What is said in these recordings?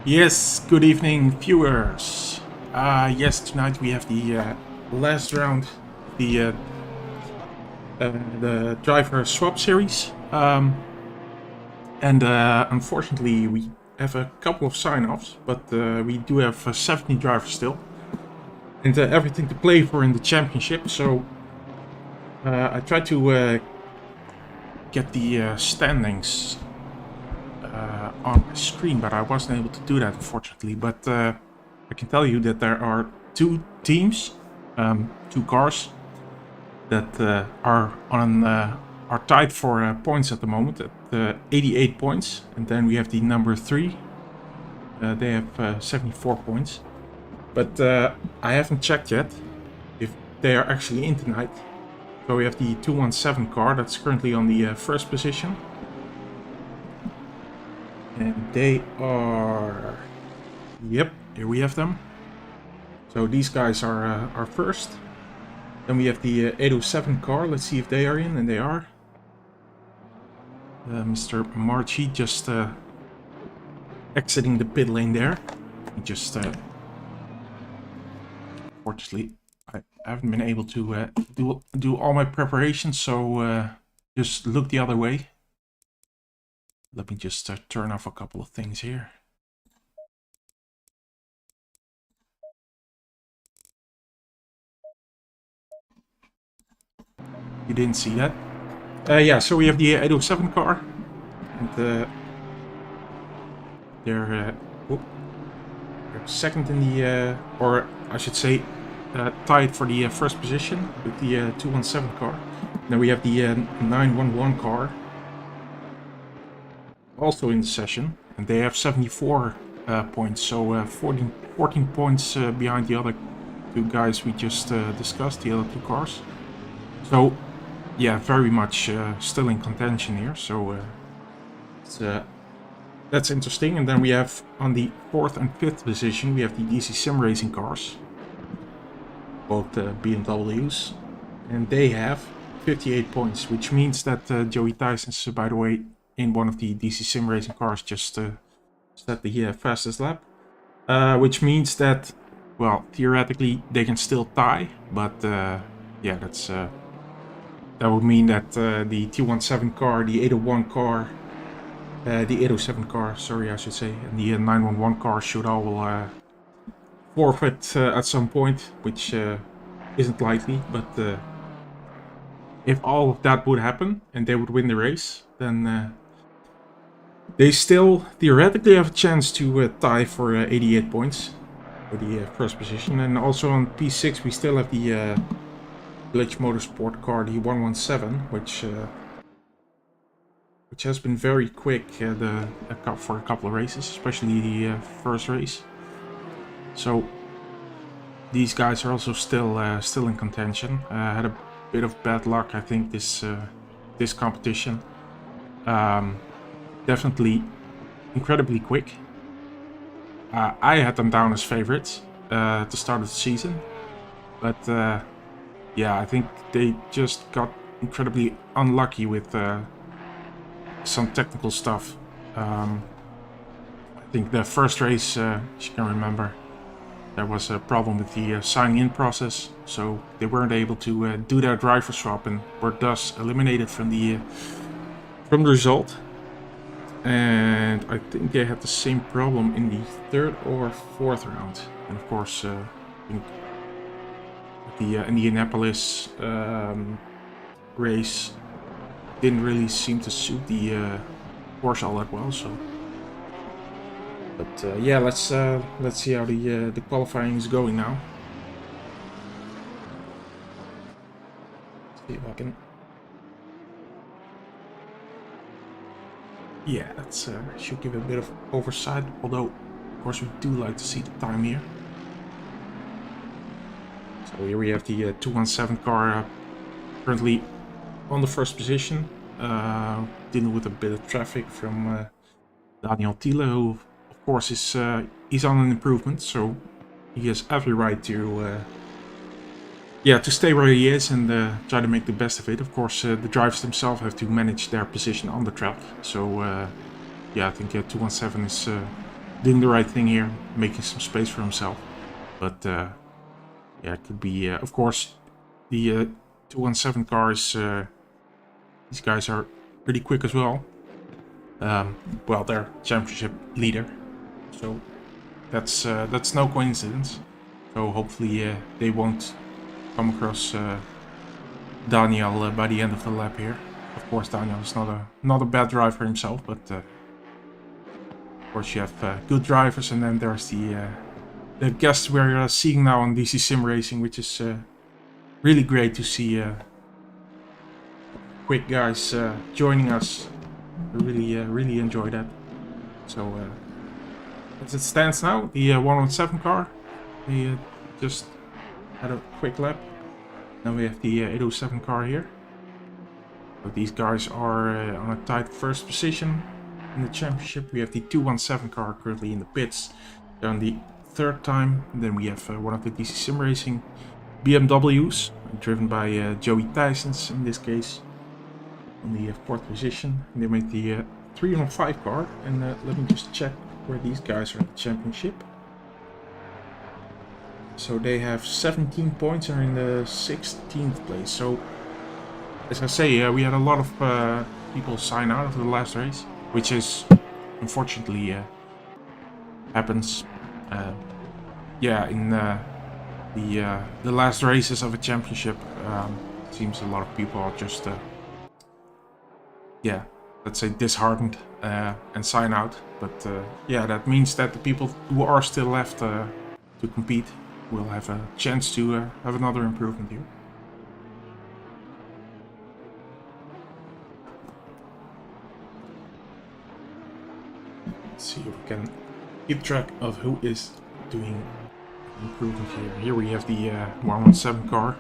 Yes, good evening, viewers. Yes, tonight we have the last round, the uh, the driver swap series, and unfortunately we have a couple of sign-offs, but we do have 70 drivers still, and everything to play for in the championship. So I tried to get the standings on my screen, but I wasn't able to do that, unfortunately. But I can tell you that there are two teams, two cars that are tied for points at the moment at 88 points, and then we have the number 3. They have 74 points, but I haven't checked yet if they are actually in tonight. So we have the 217 car that's currently on the first position. And they are... Yep, here we have them. So these guys are first. Then we have the 807 car. Let's see if they are in, and they are. Mr. Marchi just exiting the pit lane there. He just... Unfortunately, I haven't been able to do all my preparations, so just look the other way. Let me just turn off a couple of things here. You didn't see that? Yeah, so we have the 807 car. And they're second in the, or I should say, tied for the first position with the 217 car. Then we have the 911 car. Also in the session, and they have 74 points, so 14 points behind the other two guys we just discussed, the other two cars. So, yeah, very much still in contention here, so that's interesting. And then we have on the 4th and 5th position, we have the DC-SimRacing cars, both BMWs, and they have 58 points, which means that Joey Tyson's, by the way, in one of the DC-SimRacing cars just set the fastest lap, which means that, well, theoretically they can still tie, but yeah, that's that would mean that the 217 car, the 801 car, the 807 car, sorry, I should say, and the 911 car should all forfeit at some point, which isn't likely, but if all of that would happen and they would win the race, then they still theoretically have a chance to tie for 88 points for the first position. And also on P6 we still have the Village Motorsport car, the 117, which has been very quick for a couple of races, especially the first race. So these guys are also still in contention. Had a bit of bad luck, I think, this competition. Definitely incredibly quick. I had them down as favorites at the start of the season, but yeah, I think they just got incredibly unlucky with some technical stuff. I think the first race, as you can remember, there was a problem with the signing in process, so they weren't able to do their driver swap and were thus eliminated from the result. And I think they had the same problem in the 3rd or 4th round. And of course, in the Indianapolis race didn't really seem to suit the Corsa all that well. So, but yeah, let's see how the qualifying is going now. Let's see if I can. Yeah, that should give a bit of oversight, although of course we do like to see the time here. So here we have the 217 car currently on the first position, dealing with a bit of traffic from Daniel Thiele, who of course is on an improvement, so he has every right to yeah, to stay where he is and try to make the best of it. Of course, the drivers themselves have to manage their position on the track. So, yeah, I think 217 doing the right thing here, making some space for himself. But yeah, it could be, of course, the 217 cars. These guys are pretty quick as well. Well, they're championship leader, so that's no coincidence. So hopefully they won't come across Daniel by the end of the lap here. Of course, Daniel is not a bad driver himself, but of course you have good drivers, and then there's the guests we're seeing now on DC Sim Racing, which is really great to see. Quick guys joining us. I really enjoy that. So as it stands now, the 117 car, they just had a quick lap. Then we have the 807 car here. So these guys are on a tight first position in the championship. We have the 217 car currently in the pits. They're on the third time. And then we have one of the DC Sim Racing BMWs, driven by Joey Tysons in this case, on the fourth position. And they made the 305 car. And let me just check where these guys are in the championship. So they have 17 points and are in the 16th place. So, as I say, we had a lot of people sign out of the last race, which is unfortunately happens. Yeah, in the last races of a championship, it seems a lot of people are just yeah, let's say disheartened and sign out. But yeah, that means that the people who are still left to compete will have a chance to have another improvement here. Let's see if we can keep track of who is doing improvement here. Here we have the 117 car.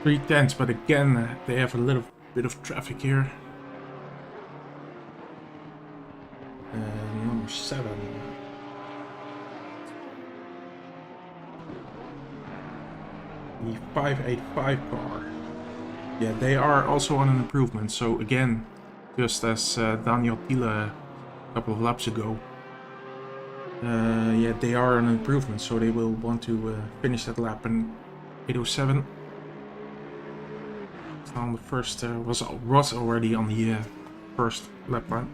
310s, but again, they have a little bit of traffic here. Number 7. The 585 car. Yeah, they are also on an improvement. So again, just as Daniel Thiele a couple of laps ago. Yeah, they are on an improvement, so they will want to finish that lap in 807. On the first was already on the first lap line.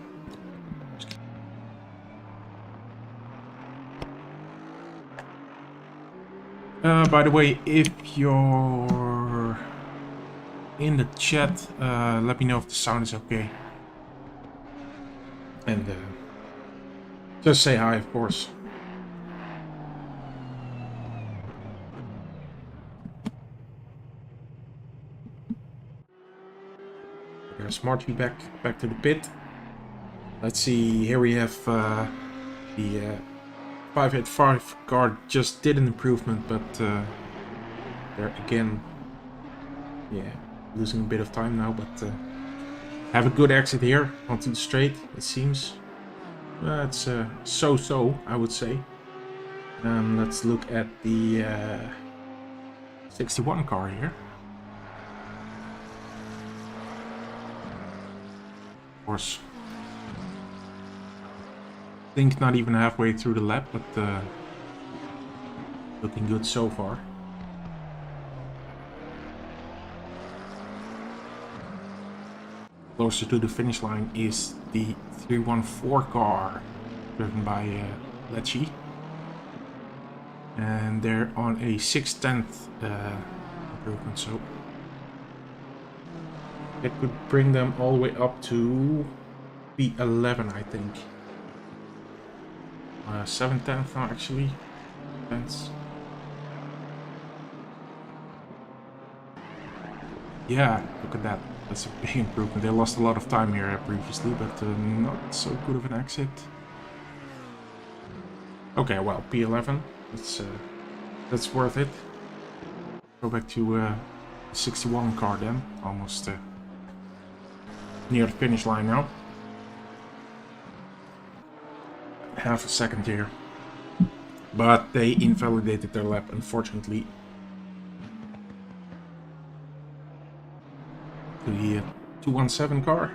By the way, if you're in the chat, let me know if the sound is okay. And just say hi, of course. There's Marty back to the pit. Let's see, here we have the 585 car just did an improvement, but they're again, yeah, losing a bit of time now, but have a good exit here onto the straight, it seems. It's so-so, I would say. Let's look at the 61 car here. Of course, I think not even halfway through the lap, but looking good so far. Closer to the finish line is the 314 car, driven by Lecce. And they're on a 6/10 improvement, so it could bring them all the way up to P11, I think. 7/10 now, actually. Depends. Yeah, look at that. That's a big improvement. They lost a lot of time here previously, but not so good of an exit. Okay, well, P11. That's worth it. Go back to 61 car then. Almost near the finish line now. Half a second here. But they invalidated their lap, unfortunately. The 217 car.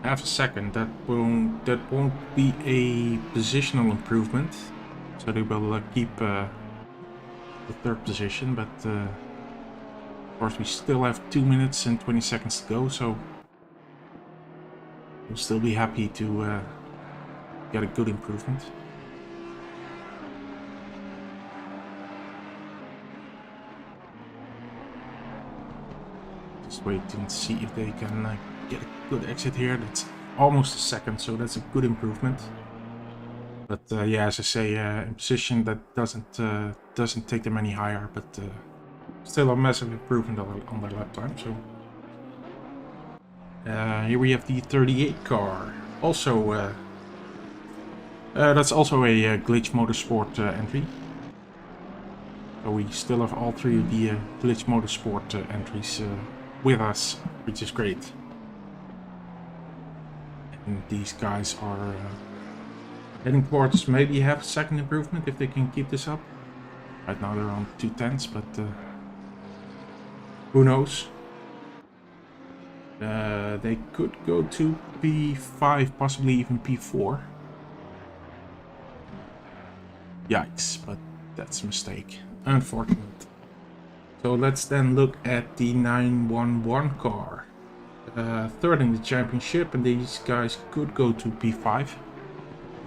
half a second. That won't be a positional improvement. So they will keep the third position, but of course we still have 2 minutes and 20 seconds to go, so we'll still be happy to get a good improvement. Just wait and see if they can get a good exit here. That's almost a second, so that's a good improvement. But yeah, as I say, in position that doesn't take them any higher, but still a massive improvement on their lap time. So here we have the 38 car. Also, that's also a Glitch Motorsport entry. So we still have all three of the Glitch Motorsport entries with us, which is great. And these guys are heading towards maybe half a second improvement if they can keep this up. Right now they're on 2/10, but who knows? They could go to P5, possibly even P4. Yikes, but that's a mistake. Unfortunate. So let's then look at the 911 car. Third in the championship, and these guys could go to P5.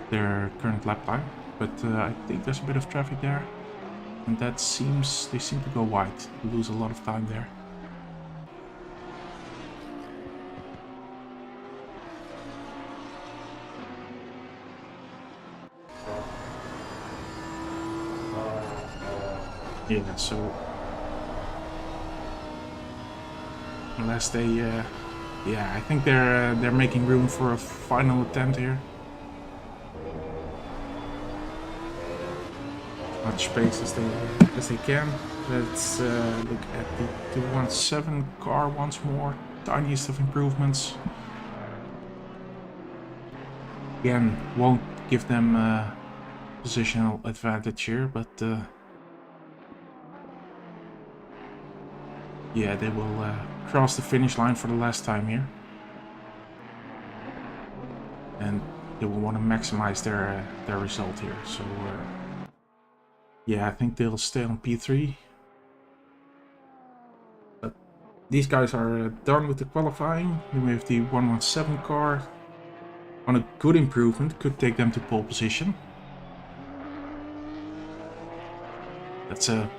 Their current lap time, but I think there's a bit of traffic there, and they seem to go wide. Lose a lot of time there. Yeah, so unless they, yeah, I think they're making room for a final attempt here. Much space as they can. Let's look at the 217 car once more. Tiniest of improvements. Again, won't give them positional advantage here, but yeah, they will cross the finish line for the last time here, and they will want to maximize their result here. So yeah, I think they'll stay on P3. But these guys are done with the qualifying. Then we have the 117 car on a good improvement, could take them to pole position. That's a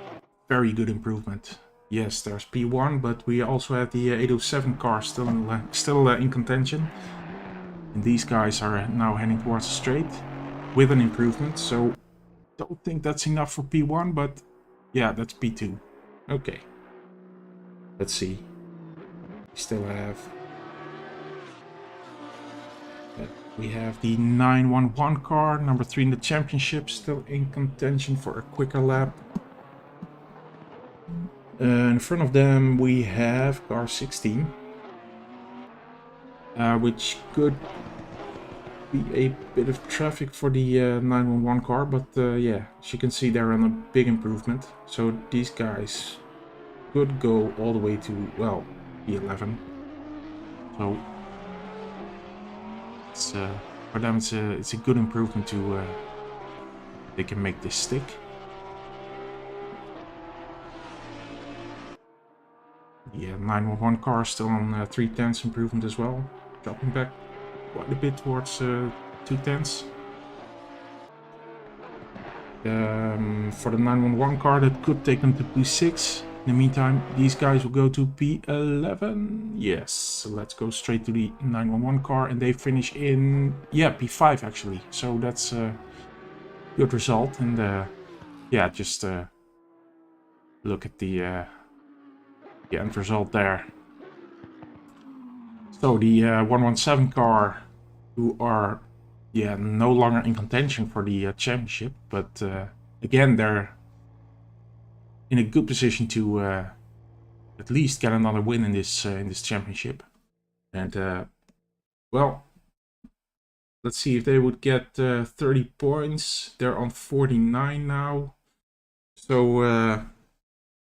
very good improvement. Yes, there's P1, but we also have the 807 car still in contention. And these guys are now heading towards the straight with an improvement. So don't think that's enough for P1, but yeah, that's P2. Okay. Let's see. We still have... we have the 911 car, number 3 in the championship, still in contention for a quicker lap. In front of them we have car 16, which could be a bit of traffic for the 911 car, but yeah, as you can see, they're on a big improvement. So these guys could go all the way to, well, P11. So it's, for them it's a good improvement to they can make this stick. Yeah, 911 car still on 3/10 improvement as well, dropping back quite a bit towards 2/10. For the 911 car, that could take them to P6. In the meantime, these guys will go to P11. Yes, so let's go straight to the 911 car, and they finish in, yeah, P5 actually. So that's a good result. And yeah, just look at the end result there. So the 117 car, who are no longer in contention for the championship, but again, they're in a good position to at least get another win in this championship. And well, let's see if they would get 30 points. They're on 49 now, so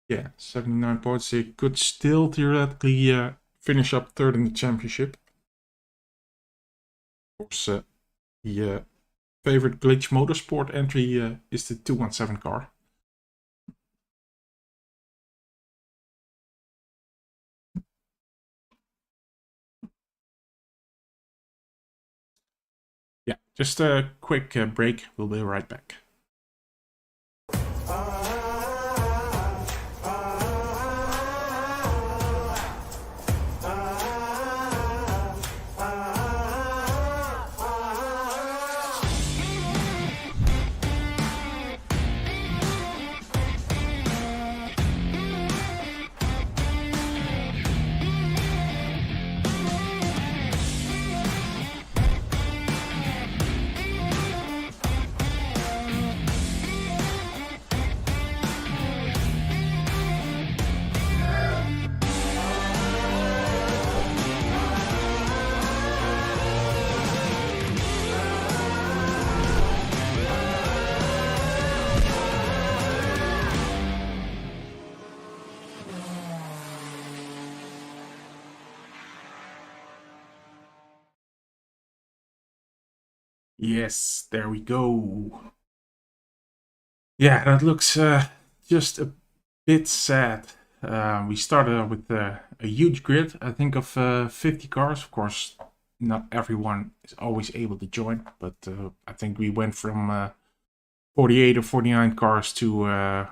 yeah, 79 points. They could still theoretically finish up third in the championship. Of course, the favorite Glitch Motorsport entry is the 217 car. Yeah, just a quick break. We'll be right back. Yes, there we go. Yeah, that looks just a bit sad. We started out with a huge grid, I think of 50 cars. Of course, not everyone is always able to join, but I think we went from 48 or 49 cars to how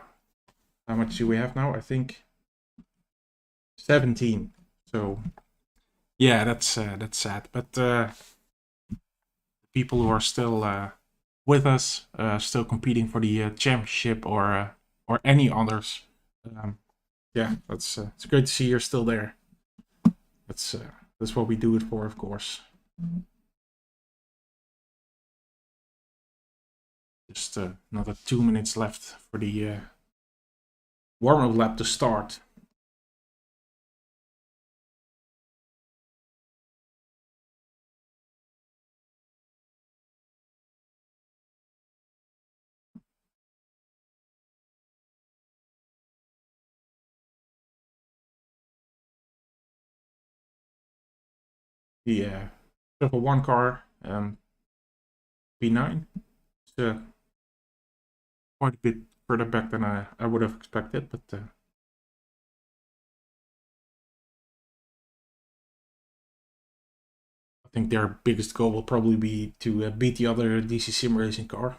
much do we have now? I think 17. So yeah, that's sad. But people who are still with us, still competing for the championship or any others. Yeah, it's great to see you're still there. That's what we do it for, of course. Just another 2 minutes left for the warm-up lap to start. The Triple One car, P9. It's quite a bit further back than I would have expected, but I think their biggest goal will probably be to beat the other DC Sim Racing car.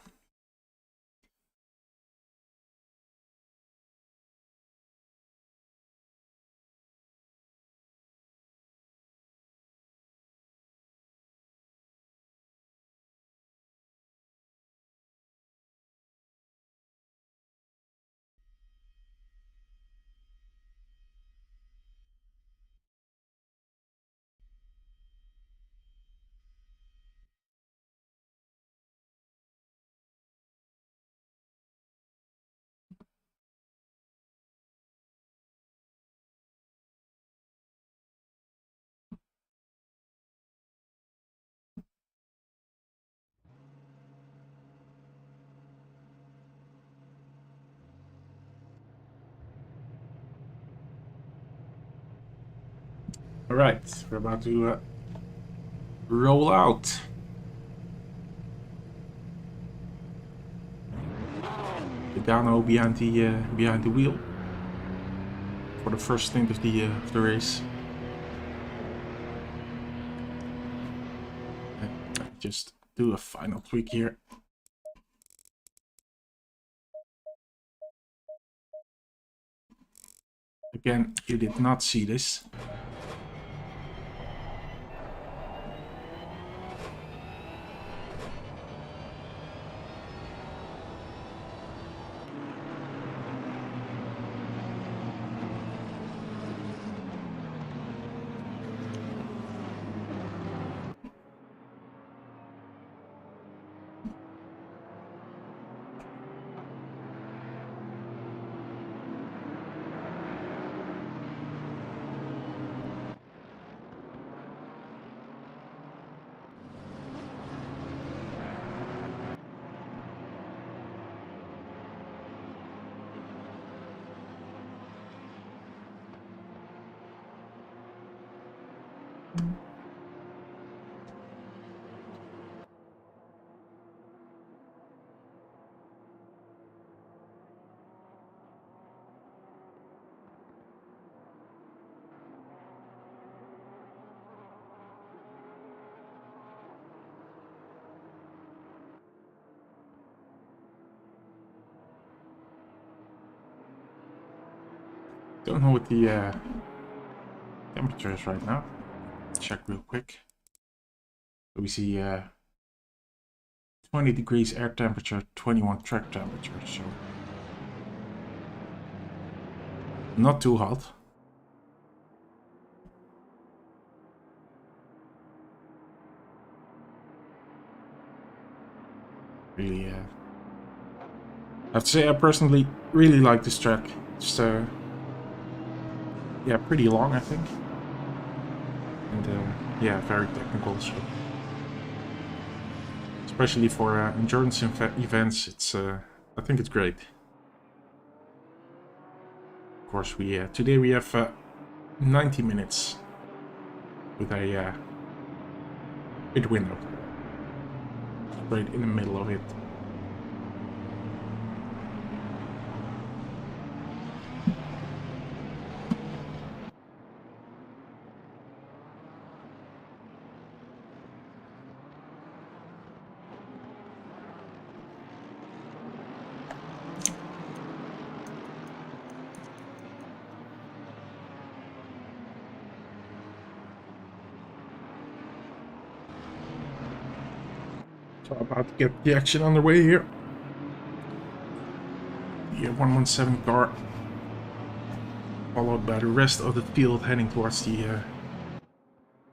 All right, we're about to roll out. Dano behind the wheel for the first stint of the race. Just do a final tweak here. Again, you did not see this. Don't know what the temperature is right now. Check real quick. So we see 20 degrees air temperature, 21 track temperature, so not too hot. Really, I have to say I personally really like this track. It's yeah, pretty long I think, and yeah, very technical. So especially for endurance events, it's I think it's great. Of course, we today we have 90 minutes with a pit window right in the middle of it. So about to get the action underway here. The 117 car, followed by the rest of the field heading towards the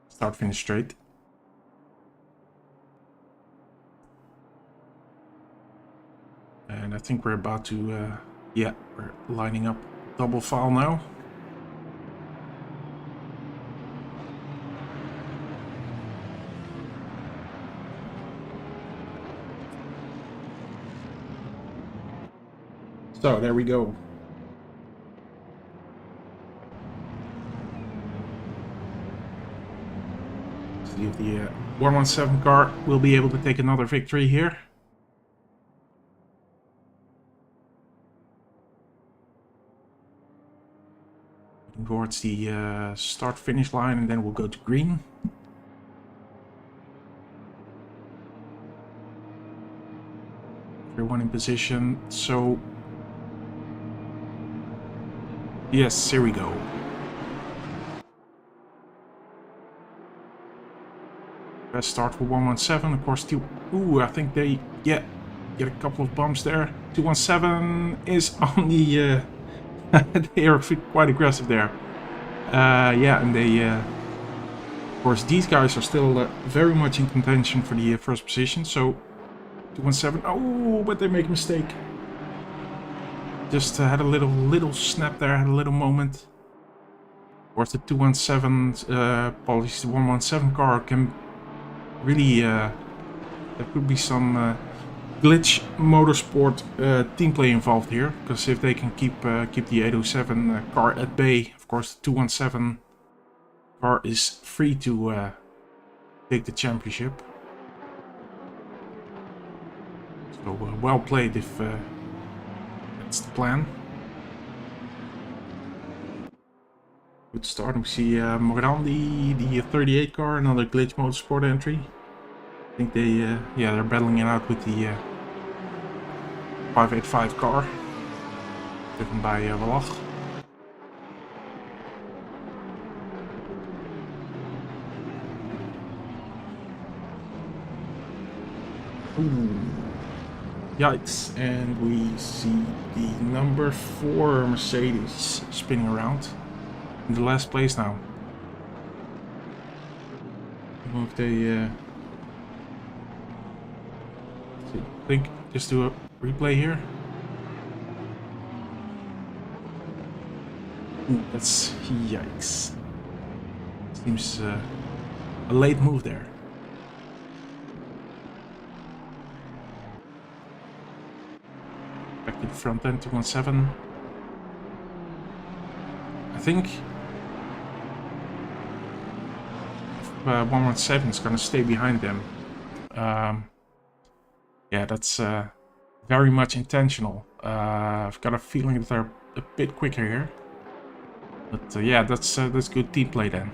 start-finish straight. And I think we're about to, yeah, we're lining up double file now. So there we go. See if the 117 car will be able to take another victory here. Towards the start-finish line, and then we'll go to green. Everyone in position, so yes, here we go. Best start for 117, of course. Ooh, I think they, yeah, get a couple of bumps there. 217 is on the, they are quite aggressive there. Yeah, and they, of course, these guys are still very much in contention for the first position. So 217, oh, but they make a mistake. Just had a little snap there, had a little moment. Of course, the 217, apologies, the 117 car can really, there could be some glitch motorsport team play involved here, because if they can keep the 807 car at bay, of course the 217 car is free to take the championship. So well played if that's the plan. Good start. We see Morandi, the 38 car, another glitch motorsport entry. I think they, yeah, they're battling it out with the 585 car, driven by Wallach. Ooh. Yikes, and we see the number 4 Mercedes spinning around in the last place now. If they, I think just do a replay here. Ooh, that's yikes. Seems a late move there. Back to the front end, 217. I think if 117 is gonna stay behind them, yeah, that's very much intentional. I've got a feeling that they're a bit quicker here, but yeah, that's good team play then.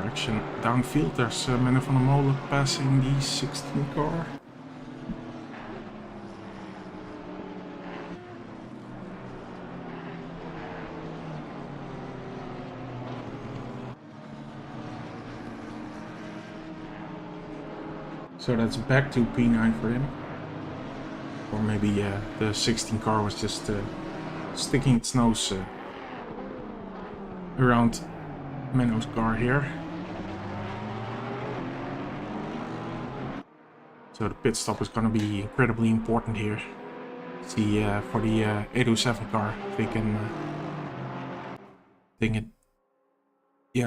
more action downfield. There's Menno van der Molen passing the 16 car. So that's back to P9 for him. Or maybe the 16 car was just sticking its nose around Menno's car here. So the pit stop is going to be incredibly important here. See, for the 807 car, they can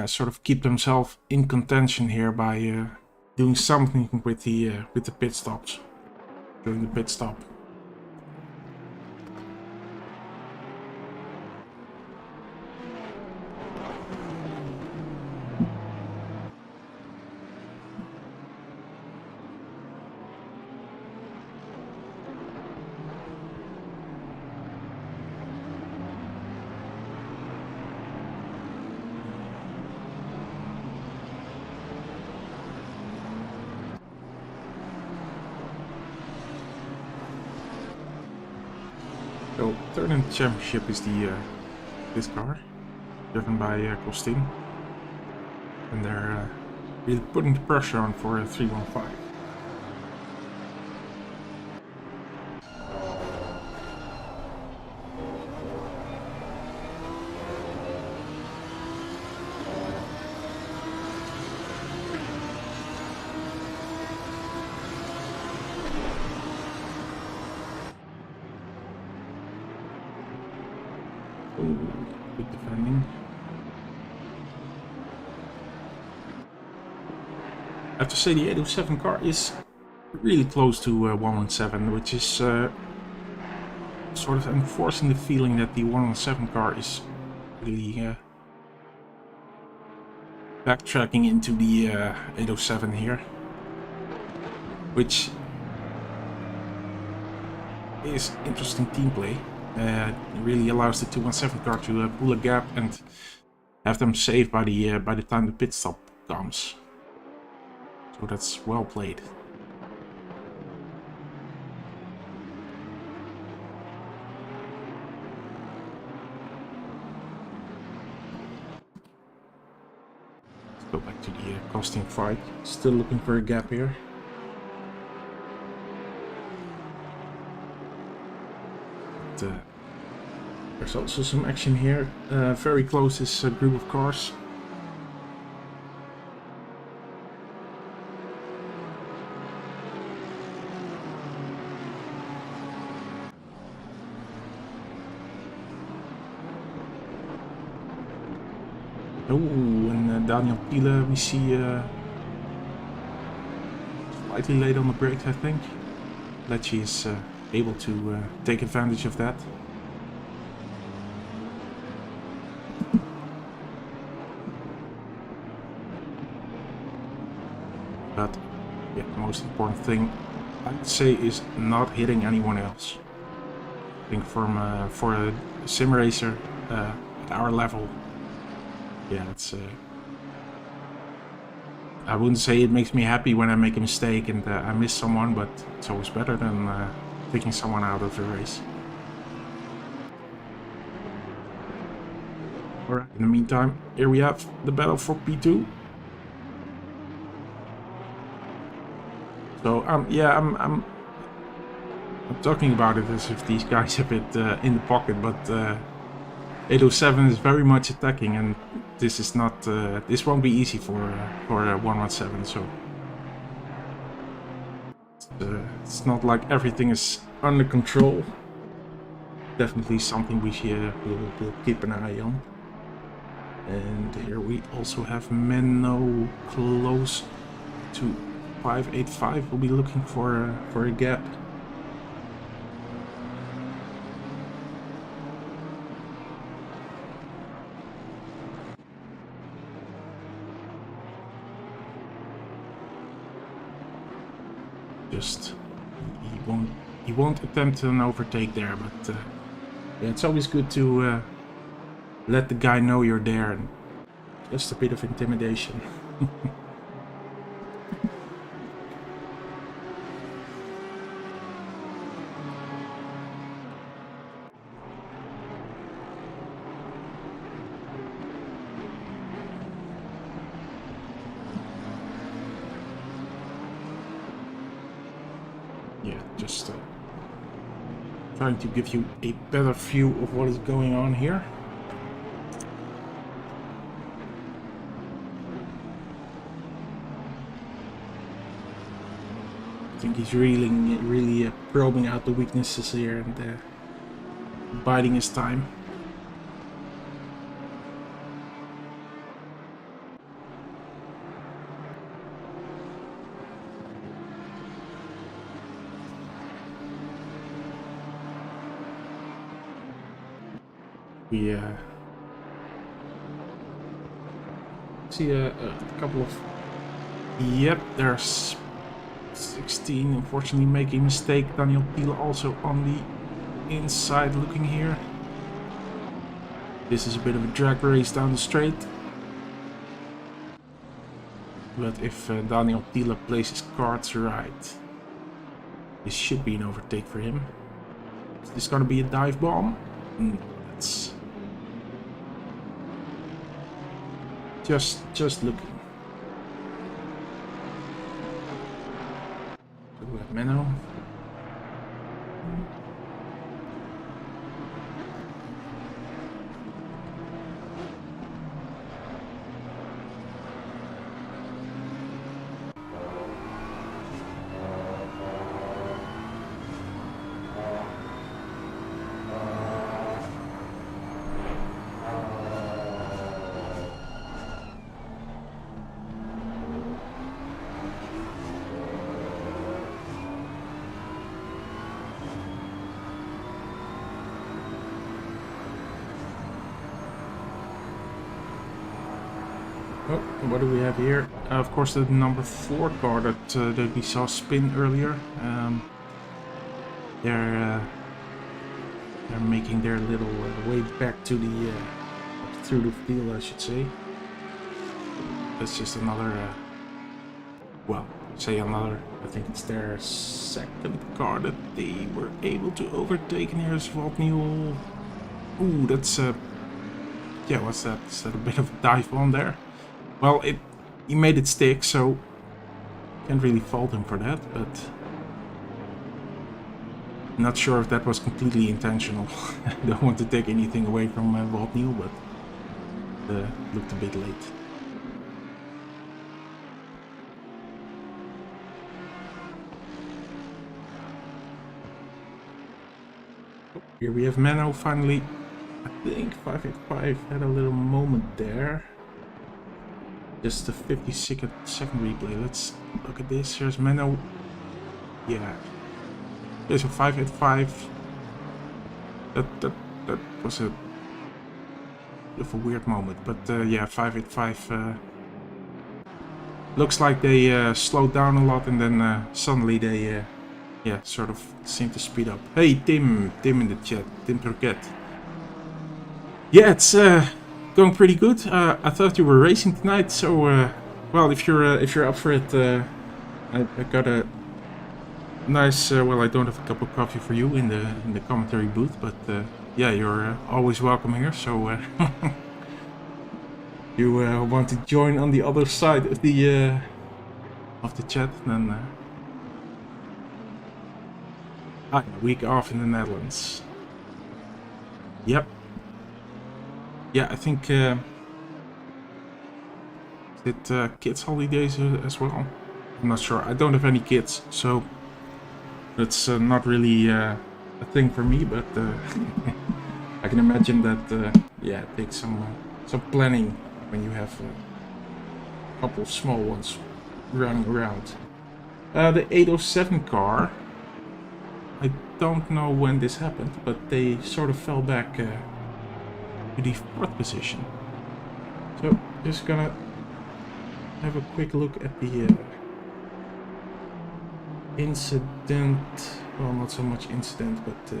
sort of keep themselves in contention here by doing something with the pit stops during the pit stop. So third in the championship is this car, driven by Costin, and they're really putting the pressure on for 315. Good defending. I have to say the 807 car is really close to 117, which is sort of enforcing the feeling that the 117 car is really backtracking into the 807 here, which is interesting team play. It really allows the 217 car to pull a gap and have them saved by the time the pit stop comes. So that's well played. Let's go back to the costing fight. Still looking for a gap here. There's also some action here. Very close this group of cars. Oh, and Daniel Piele we see slightly late on the brakes, I think. Lecce is able to take advantage of that. But yeah, the most important thing I'd say is not hitting anyone else. I think for a sim racer at our level, yeah, it's I wouldn't say it makes me happy when I make a mistake and I miss someone, but it's always better than taking someone out of the race. Alright, in the meantime, here we have the battle for P2. So yeah, I'm talking about it as if these guys have it in the pocket, but 807 is very much attacking, and this is not this won't be easy for 117. So it's not like everything is under control. Definitely something we will keep an eye on. And here we also have Menno close to 585. We'll be looking for a gap. Just he won't attempt an overtake there, but yeah, it's always good to let the guy know you're there, and just a bit of intimidation. Yeah, just trying to give you a better view of what is going on here. I think he's really probing out the weaknesses here and biding his time. We see a couple of... Yep, there's 16, unfortunately making a mistake. Daniel Thiele also on the inside looking here. This is a bit of a drag race down the straight. But if Daniel Thiele plays his cards right, this should be an overtake for him. Is this gonna be a dive bomb? That's just looking. We have Menno. Oh, what do we have here? Of course, the number 4 car that we saw spin earlier. They're making their little way back to the through the field, I should say. That's just another. Well, say another. I think it's their second car that they were able to overtake. And here's Neil. Ooh, that's yeah. What's that? Is that a bit of a dive on there? Well, he made it stick, so can't really fault him for that, but not sure if that was completely intentional. I don't want to take anything away from Neil, but looked a bit late. Here we have Menno finally. I think 585 had a little moment there. Just a 50-second replay. Let's look at this. Here's Menno. Yeah. There's a 585. That was a bit of a weird moment. But yeah, 585 looks like they slowed down a lot and then suddenly they yeah, sort of seem to speed up. Hey Tim in the chat, Tim Turquette. Yeah, it's going pretty good. I thought you were racing tonight, so well, if you're up for it, I got a nice. Well, I don't have a cup of coffee for you in the commentary booth, but yeah, you're always welcome here. So you want to join on the other side of the chat, then a week off in the Netherlands. Yep. Yeah, I think it kids' holidays as well. I'm not sure. I don't have any kids, so that's not really a thing for me. But I can imagine that yeah, it takes some planning when you have a couple of small ones running around. The 807 car. I don't know when this happened, but they sort of fell back to the 4th position. So just gonna have a quick look at the incident. Well, not so much incident, but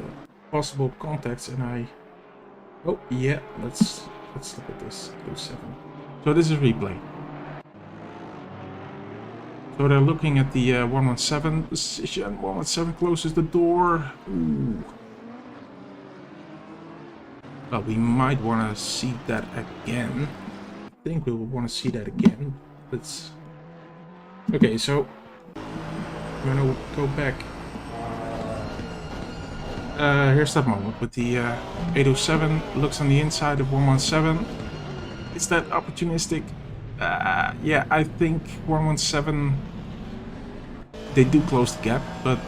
possible contacts. And yeah, let's look at this 07. So this is replay. So they're looking at the 117 position. 117 closes the door. Ooh. Well, we might want to see that again. I think we will want to see that again. Let's... Okay, so I'm gonna go back. Here's that moment with the 807 looks on the inside of 117. Is that opportunistic? Yeah, I think 117, they do close the gap, but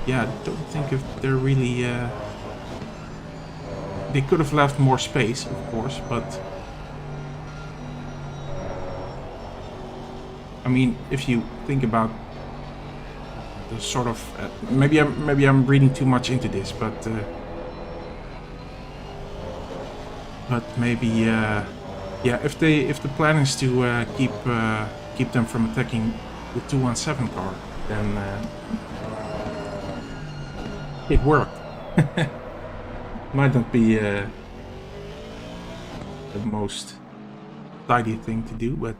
yeah, I don't think if they're really... They could have left more space, of course, but... I mean, if you think about the sort of... maybe I'm reading too much into this, but maybe... yeah, if the plan is to keep them from attacking the 217 car, then it worked. Might not be the most tidy thing to do, but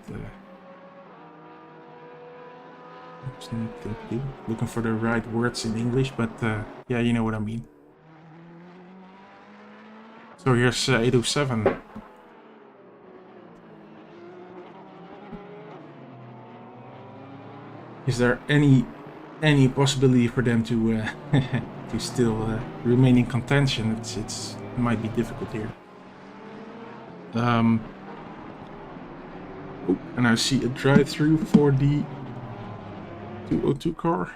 most neat thing to do. Looking for the right words in English, but yeah, you know what I mean. So here's 807. Is there any possibility for them to to still remain in contention? It might be difficult here. Oh, and I see a drive-through for the 202 car.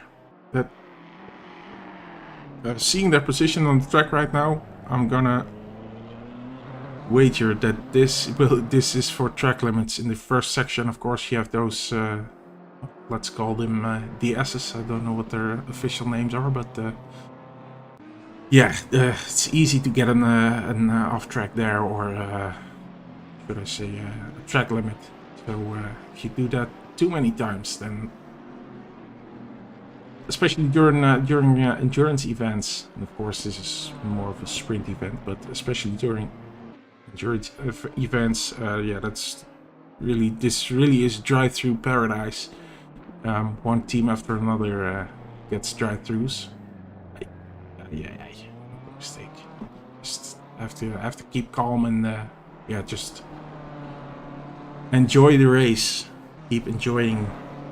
That seeing their position on the track right now, I'm gonna wager that this is for track limits in the first section. Of course, you have those. Let's call them DS's. I don't know what their official names are, but yeah, it's easy to get an off track there, or should I say a track limit. So if you do that too many times, then especially during endurance events, and of course this is more of a sprint event, but especially during endurance events, yeah, this really is drive-through paradise. One team after another gets drive-throughs. Yeah, mistake. Just have to keep calm and yeah, just enjoy the race. Keep enjoying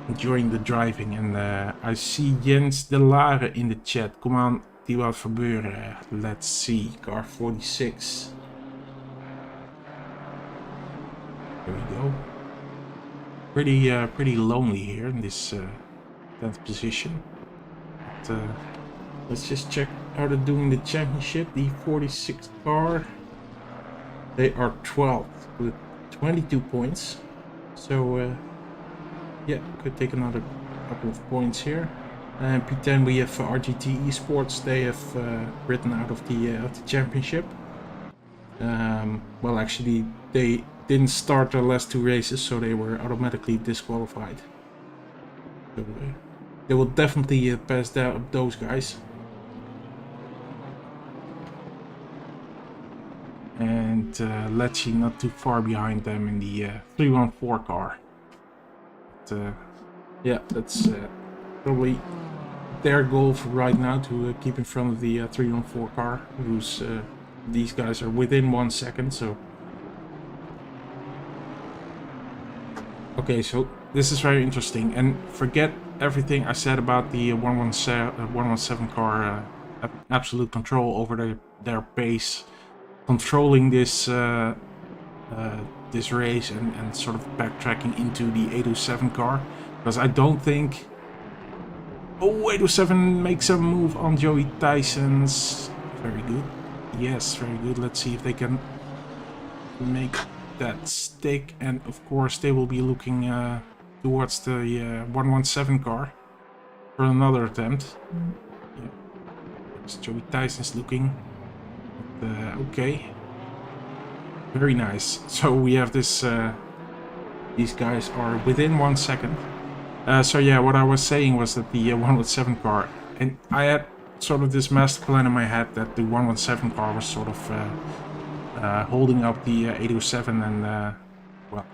the driving. And I see Jens de Lare in the chat. Come on, die wat verbeuren. Let's see, car 46. There we go. Pretty lonely here in this 10th position. But, let's just check how they're doing the championship. The 46th car, they are 12th with 22 points. So yeah, could take another couple of points here. And P10 we have RGT Esports. They have written out of the championship. Well, actually, they didn't start their last two races, so they were automatically disqualified. So they will definitely pass those guys. And Lecce not too far behind them in the 314 car. But, yeah, that's probably their goal for right now, to keep in front of the 314 car, who's these guys are within 1 second. So okay, so this is very interesting, and forget everything I said about the 117 car, absolute control over their pace, controlling this this race, and sort of backtracking into the 807 car, because I don't think... Oh, 807 makes a move on Joey Tyson's. Very good. Yes, very good. Let's see if they can make that stick, and of course they will be looking towards the 117 car for another attempt. Yeah. Joey Tyson's looking. Okay. Very nice. So we have this. These guys are within 1 second. So yeah, what I was saying was that the 117 car, and I had sort of this master plan in my head that the 117 car was sort of holding up the 807 and well,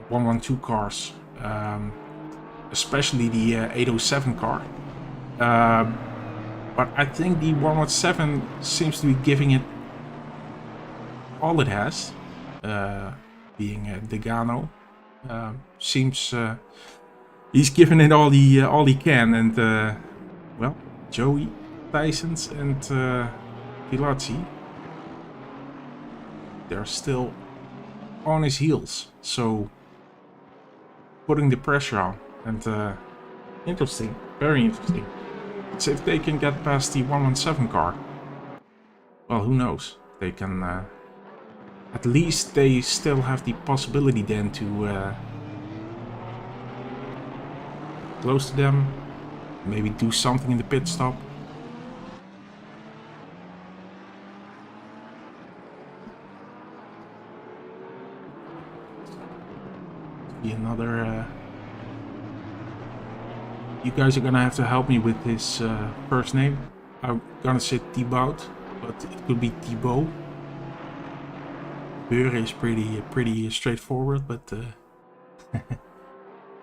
112 cars especially the 807 car. But I think the 117 seems to be giving it all it has, being Degano. Seems he's giving it all he can, and well, Joey, Tysons, and Pilazzi, they're still on his heels, so putting the pressure on, and interesting, very interesting. So if they can get past the 117 car, well, who knows? They can, at least they still have the possibility then to close to them, maybe do something in the pit stop. Be another. You guys are gonna have to help me with his first name. I'm gonna say Thibaut, but it could be Thibaut. Bure is pretty straightforward, but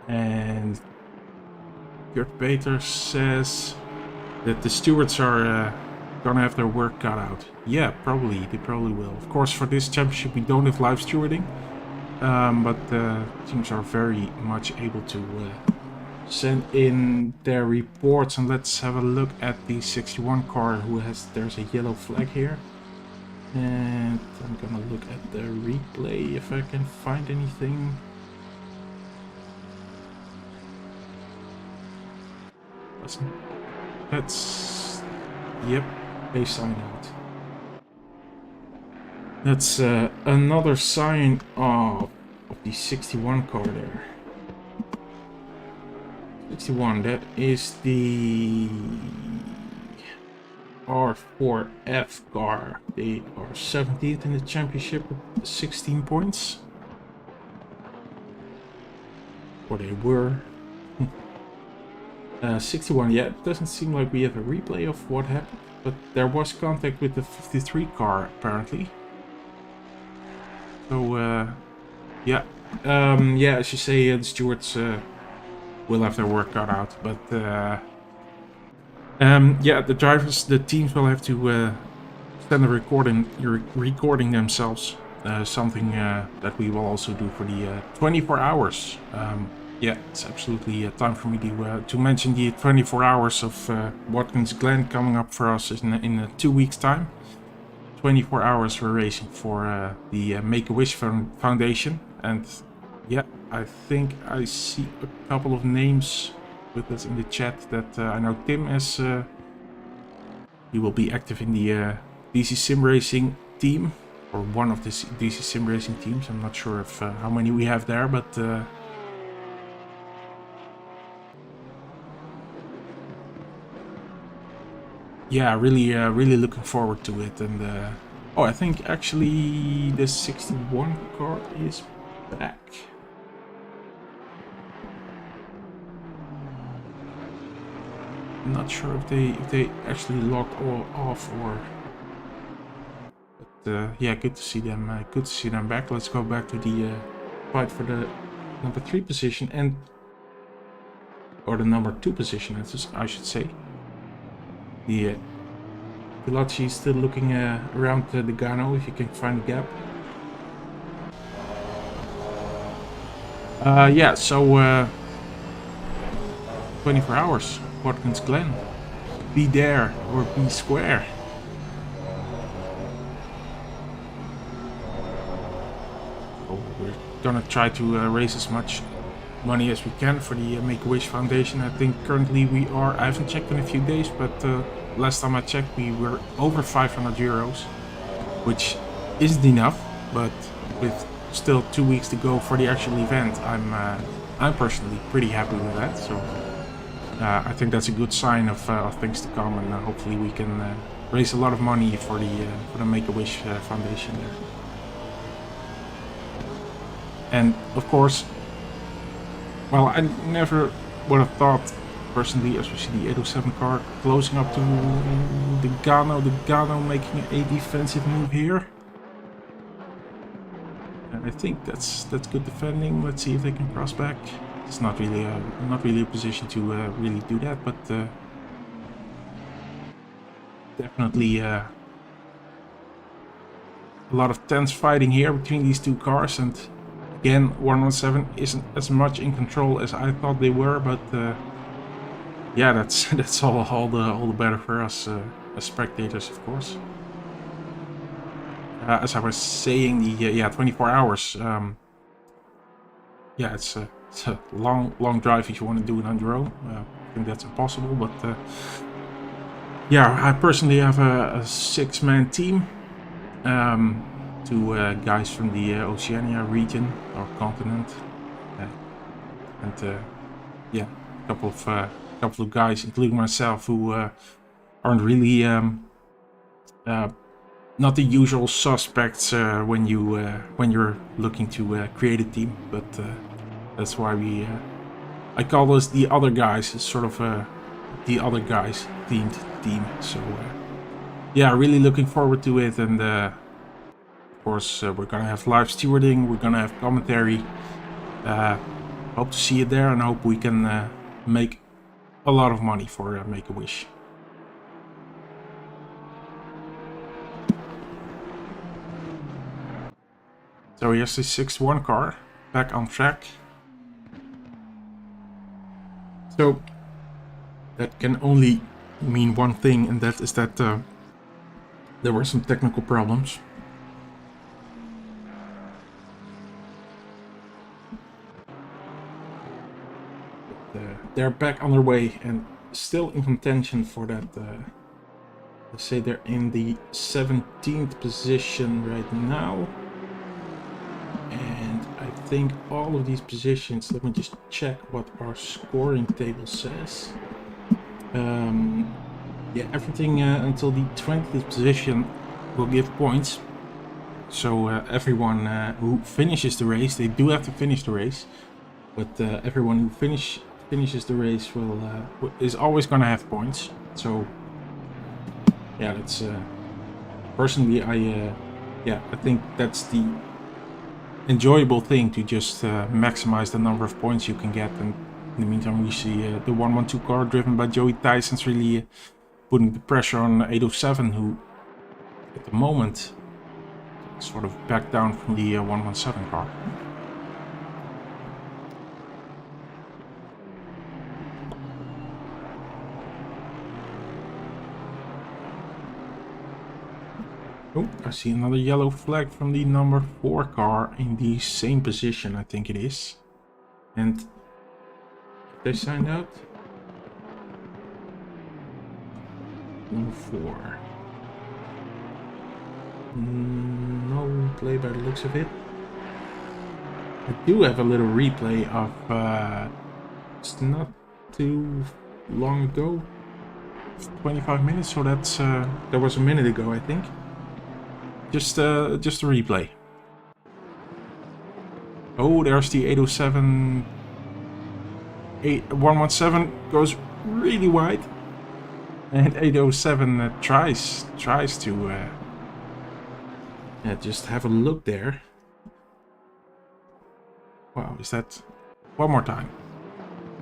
and Kurt Peters says that the stewards are gonna have their work cut out. Yeah, probably, they probably will. Of course, for this championship we don't have live stewarding, but teams are very much able to send in their reports. And let's have a look at the 61 car there's a yellow flag here. And I'm gonna look at the replay if I can find anything. That's yep, a sign out. That's another sign of the 61 car there. 61, that is the R4F car. They are 17th in the championship with 16 points. Or they were. 61, yeah, it doesn't seem like we have a replay of what happened, but there was contact with the 53 car apparently. So, yeah, as you say, the stewards will have their work cut out, but yeah, the drivers, the teams will have to send a recording themselves. Something that we will also do for the 24 hours. Yeah, it's absolutely time for me to mention the 24 hours of Watkins Glen coming up for us in 2 weeks' time. 24 hours we're racing for the Make-A-Wish Foundation, and yeah, I think I see a couple of names with us in the chat that I know Tim is. He will be active in the DC-SimRacing team, or one of the DC-SimRacing teams. I'm not sure if how many we have there, but yeah, really looking forward to it. And oh, I think actually the 61 car is back. I'm not sure if they actually locked all off or. But yeah, good to see them. Good to see them back. Let's go back to the fight for the number 3 position or the number 2 position, I should say. The Pilacci is still looking around the Gano if you can find a gap. Yeah, so 24 hours, Watkins Glen. Be there or be square. So we're gonna try to raise as much money as we can for the Make-A-Wish Foundation. I think currently we are, I haven't checked in a few days, but last time I checked we were over 500 euros, which isn't enough, but with still 2 weeks to go for the actual event, I'm personally pretty happy with that. So I think that's a good sign of things to come, and hopefully we can raise a lot of money for the Make-A-Wish Foundation there. And of course, well, I never would have thought, personally, especially the 807 car closing up to the Gano making a defensive move here. And I think that's good defending. Let's see if they can cross back. it's not really a position to really do that, but definitely a lot of tense fighting here between these two cars, and again 117 isn't as much in control as I thought they were, but yeah, that's all the better for us as spectators, of course. As I was saying, the 24 hours. Yeah, it's a long drive if you want to do it on your own. I think that's impossible, but yeah, I personally have a 6-man team. Two guys from the Oceania region or continent, and yeah, a couple of guys, including myself, who aren't really not the usual suspects when you're looking to create a team, but that's why I call those the other guys. It's sort of the other guys themed team. So yeah, really looking forward to it, and of course we're gonna have live stewarding, we're gonna have commentary. Hope to see you there, and hope we can make a lot of money for Make-A-Wish. So here's the 6-1 car back on track. So that can only mean one thing, and that is that there were some technical problems. But, they're back on their way and still in contention for that. Let's say they're in the 17th position right now. And I think all of these positions, let me just check what our scoring table says. Yeah, everything until the 20th position will give points. So everyone who finishes the race, they do have to finish the race, but everyone who finishes the race is always going to have points. So yeah, that's personally I think that's the enjoyable thing, to just maximize the number of points you can get. And in the meantime, we see the 112 car driven by Joey Tyson's really putting the pressure on 807, who at the moment sort of backed down from the 117 car. Oh, I see another yellow flag from the number 4 car in the same position, I think it is. And they signed out. Number 4. No play by the looks of it. I do have a little replay of it's not too long ago, 25 minutes, so that's that was a minute ago, I think. Just a replay. Oh, there's the 807. 117 goes really wide, and 807 tries to just have a look there. Wow, is that one more time?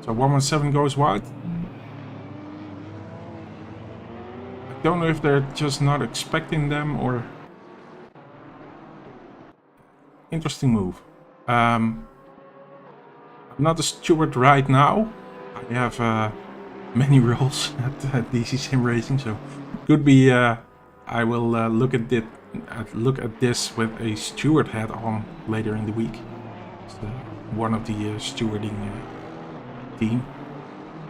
So 117 goes wide. I don't know if they're just not expecting them, or interesting move. I'm not a steward right now. I have many roles at DC-SimRacing, so could be I will look at this with a steward hat on later in the week. It's one of the stewarding team.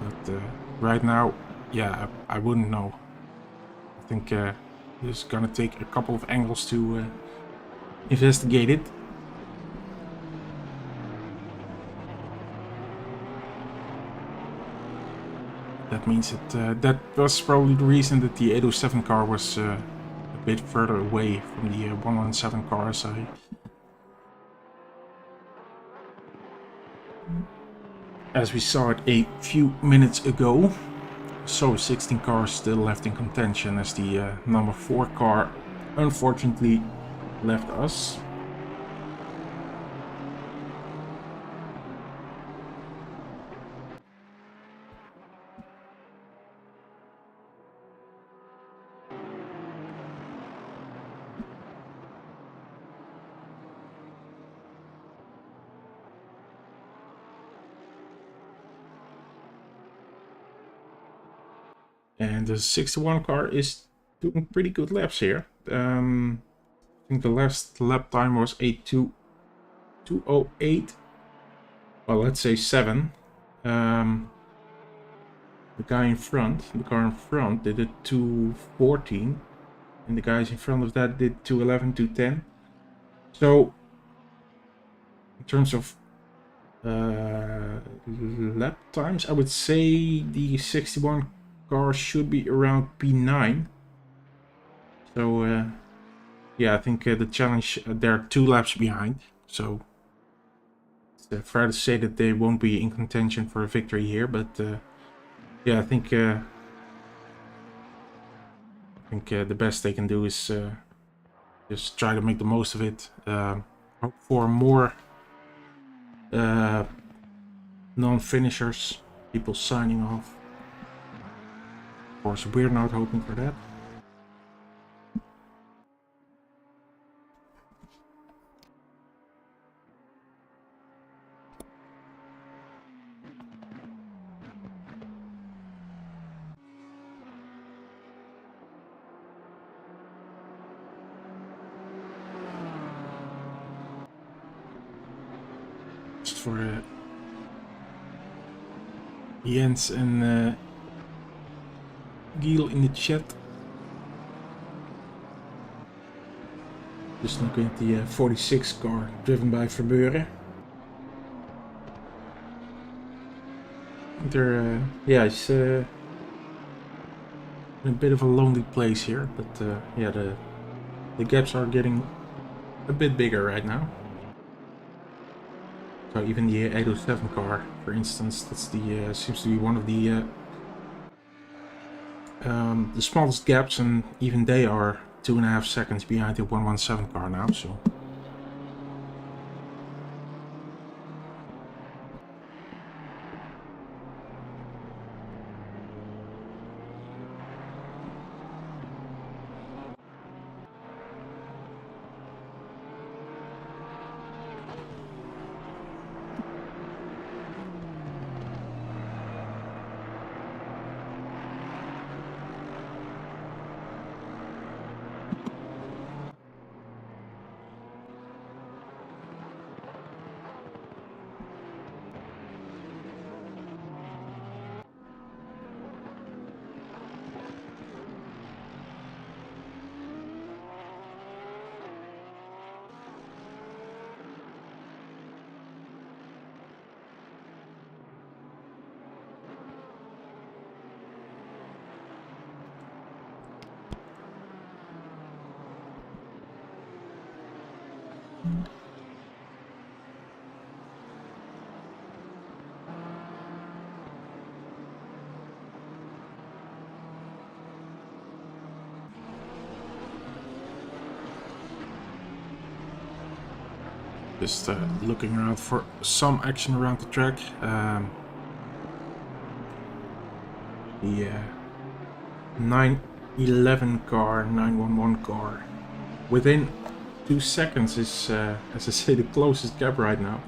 But right now, yeah, I wouldn't know. I think it's gonna take a couple of angles to investigate it. That means that that was probably the reason that the 807 car was a bit further away from the 117 car, as we saw it a few minutes ago. So 16 cars still left in contention, as the number 4 car unfortunately left us. And the 61 car is doing pretty good laps here. I think the last lap time was 8.208. Well, let's say 7. The car in front did a 2.14. And the guys in front of that did 2.11, 2.10. So, in terms of lap times, I would say the 61 car should be around P9. So, yeah, I think the challenge, they're 2 laps behind. So, it's fair to say that they won't be in contention for a victory here. But, yeah, I think the best they can do is just try to make the most of it. Hope for more non-finishers, people signing off. Of course, we're not hoping for that. Just for Jens and Giel in the chat. Just looking at the 46 car driven by Verbeuren. They're, yeah, it's in a bit of a lonely place here, but yeah, the gaps are getting a bit bigger right now. So even the 807 car, for instance, that's the seems to be one of the smallest gaps, and even they are 2.5 seconds behind the 117 car now. So. Just looking around for some action around the track. The 911 car, 911 car, within 2 seconds is, as I say, the closest gap right now.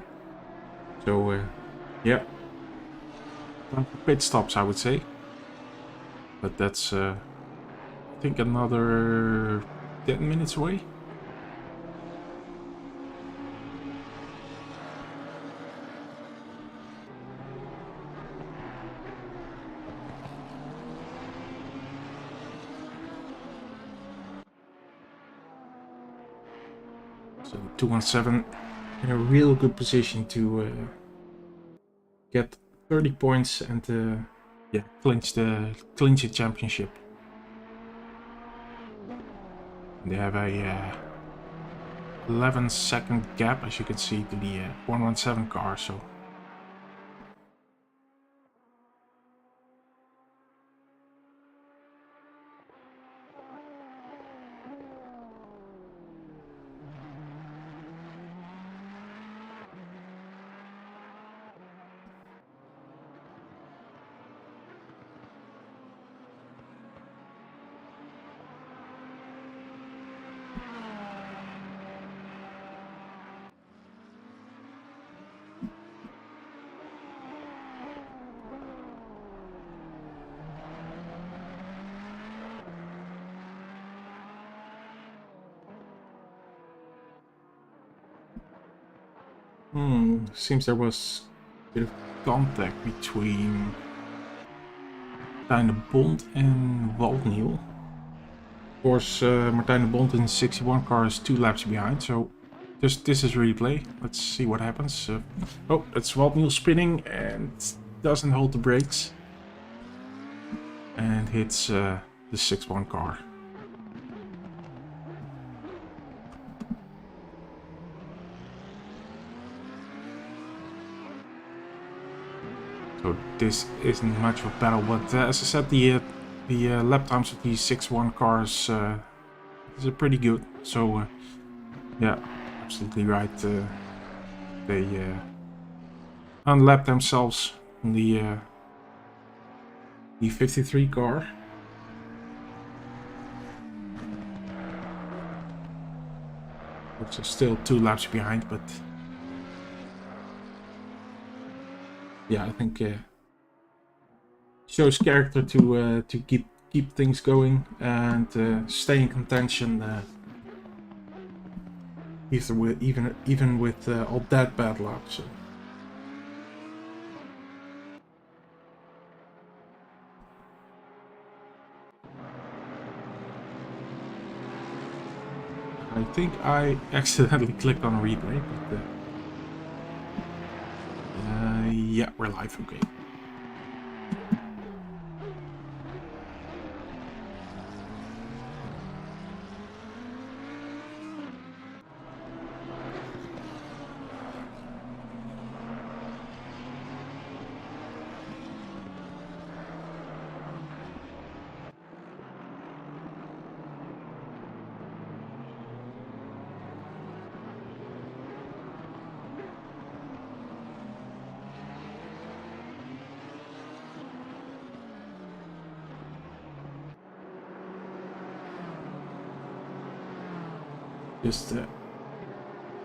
So, yeah, time for pit stops, I would say. But that's, I think, another 10 minutes away. So 217 in a real good position to get 30 points and yeah, clinch the championship. They have a 11-second gap, as you can see, to the 117 car. So. Seems there was a bit of contact between Martijn de Bond and Waldniel. Of course, Martijn de Bond in 61 car is 2 laps behind, so this is replay. Let's see what happens. Oh, that's Waldniel spinning and doesn't hold the brakes. And hits the 61 car. So this isn't much of a battle, but as I said, the lap times of these 6-1 cars is pretty good. So yeah, absolutely right. They unlapped themselves in the 53 car. Which is still 2 laps behind, but yeah, I think shows character to keep things going and stay in contention, even with all that bad luck. So. I think I accidentally clicked on a replay, but yeah, we're live, okay. Just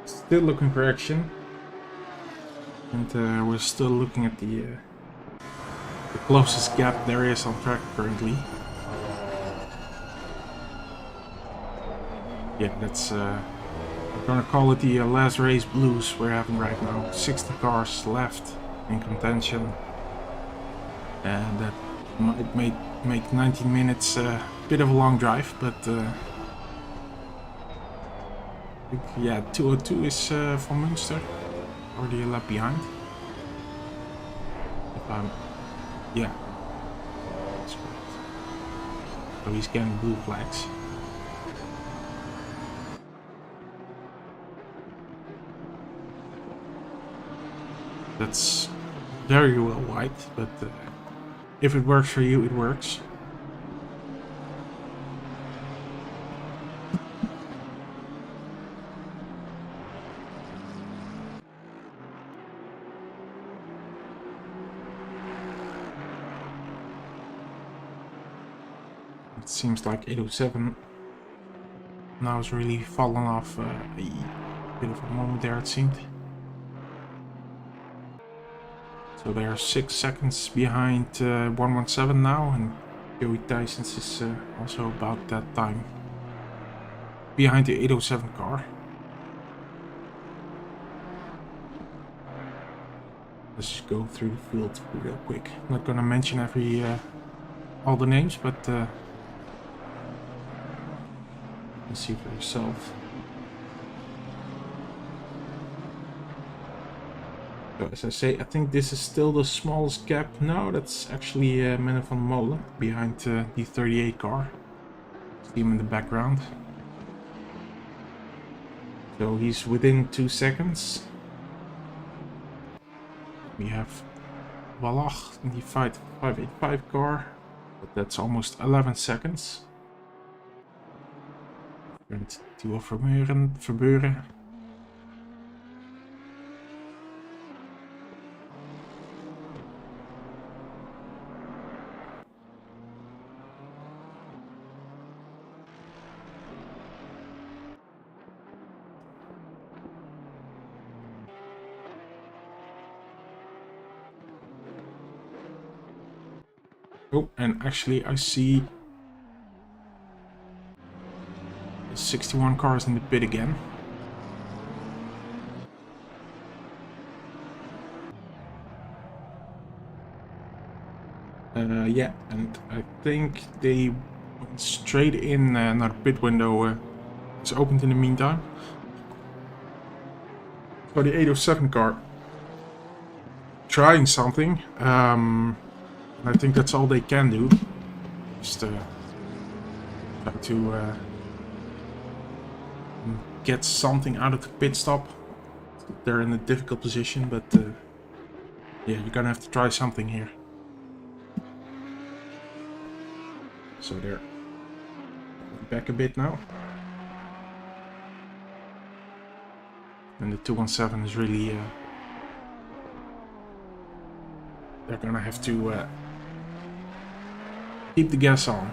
still looking for action, and we're still looking at the closest gap there is on track currently. Yeah, that's I'm gonna call it the last race blues we're having right now. 60 cars left in contention, and that might make 19 minutes a bit of a long drive, but. Yeah, 202 is for Münster, already a lap behind. Yeah, that's correct. So he's getting blue flags. That's very well white, but if it works for you, it works. It seems like 807 now is really fallen off a bit of a moment there, it seemed. So they are 6 seconds behind 117 now, and Joey Tysons is also about that time behind the 807 car. Let's just go through the field real quick. I'm not gonna mention all the names, but you see for yourself. So as I say, I think this is still the smallest gap. No, that's actually Menne van Molen behind the 38 car. See him in the background. So he's within 2 seconds. We have Wallach in the 585 car, but that's almost 11 seconds. And Timo Verbeuren. Oh, and actually I see 61 cars in the pit again. Yeah, and I think they went straight in. Another pit window is opened in the meantime. For the 807 car, trying something. And I think that's all they can do. Just try to get something out of the pit stop. They're in a difficult position, but yeah, you're gonna have to try something here. So they're back a bit now. And the 217 is really... they're gonna have to keep the gas on.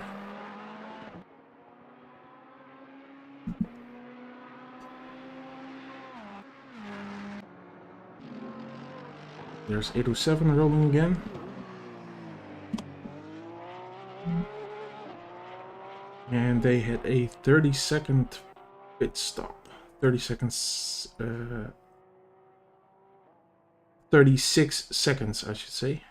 There's 807 rolling again. And they had a 30-second pit stop. 30 seconds... 36 seconds, I should say.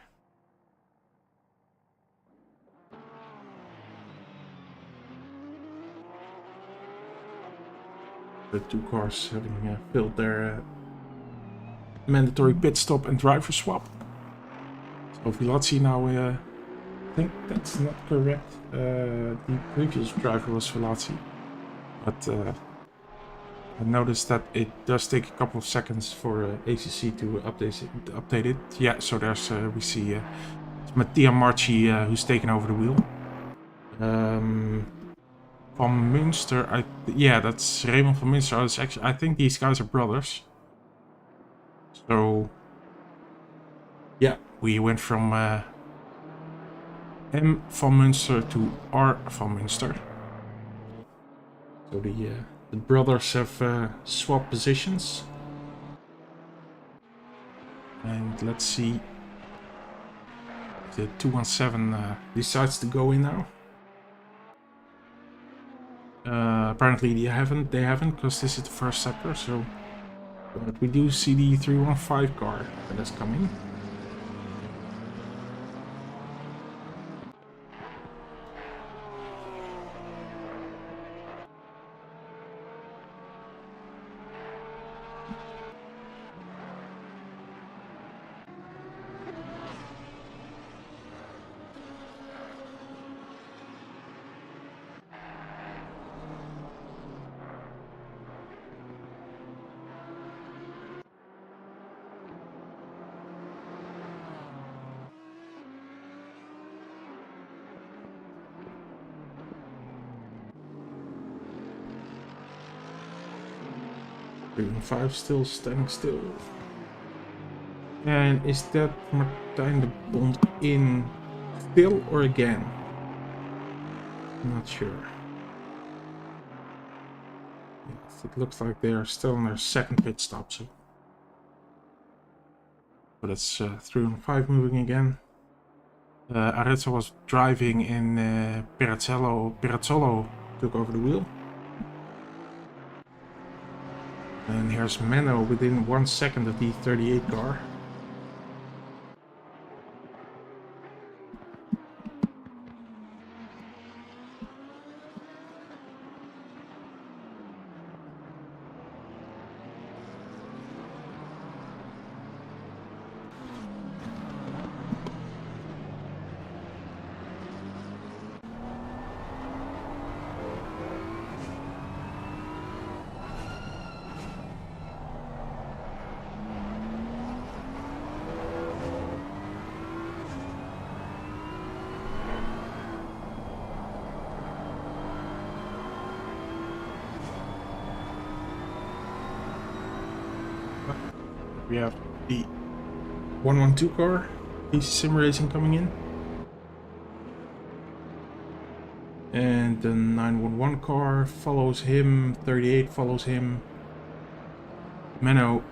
The two cars having filled their mandatory pit stop and driver swap. So Vilazzi now, I think that's not correct. The previous driver was Vilazzi, but I noticed that it does take a couple of seconds for ACC to update it. Yeah, so there's we see Mattia Marchi who's taken over the wheel. Van Münster, yeah, that's Raymond van Münster. It's actually, I think these guys are brothers. So yeah, we went from M van Münster to R van Münster. So the brothers have swapped positions. And let's see if the 217 decides to go in now. Apparently they haven't, because this is the first sector, so... But we do see the 315 car that is coming. Five still standing still. And is that Martijn de Bond in still or again? Not sure. Yes, it looks like they are still on their second pit stop. So that's 305 moving again. Arezzo was driving in Perazzolo took over the wheel. And here's Menno within 1 second of the 38 car. We have the 112 car, DC-SimRacing coming in. And the 911 car follows him, 38 follows him. Menno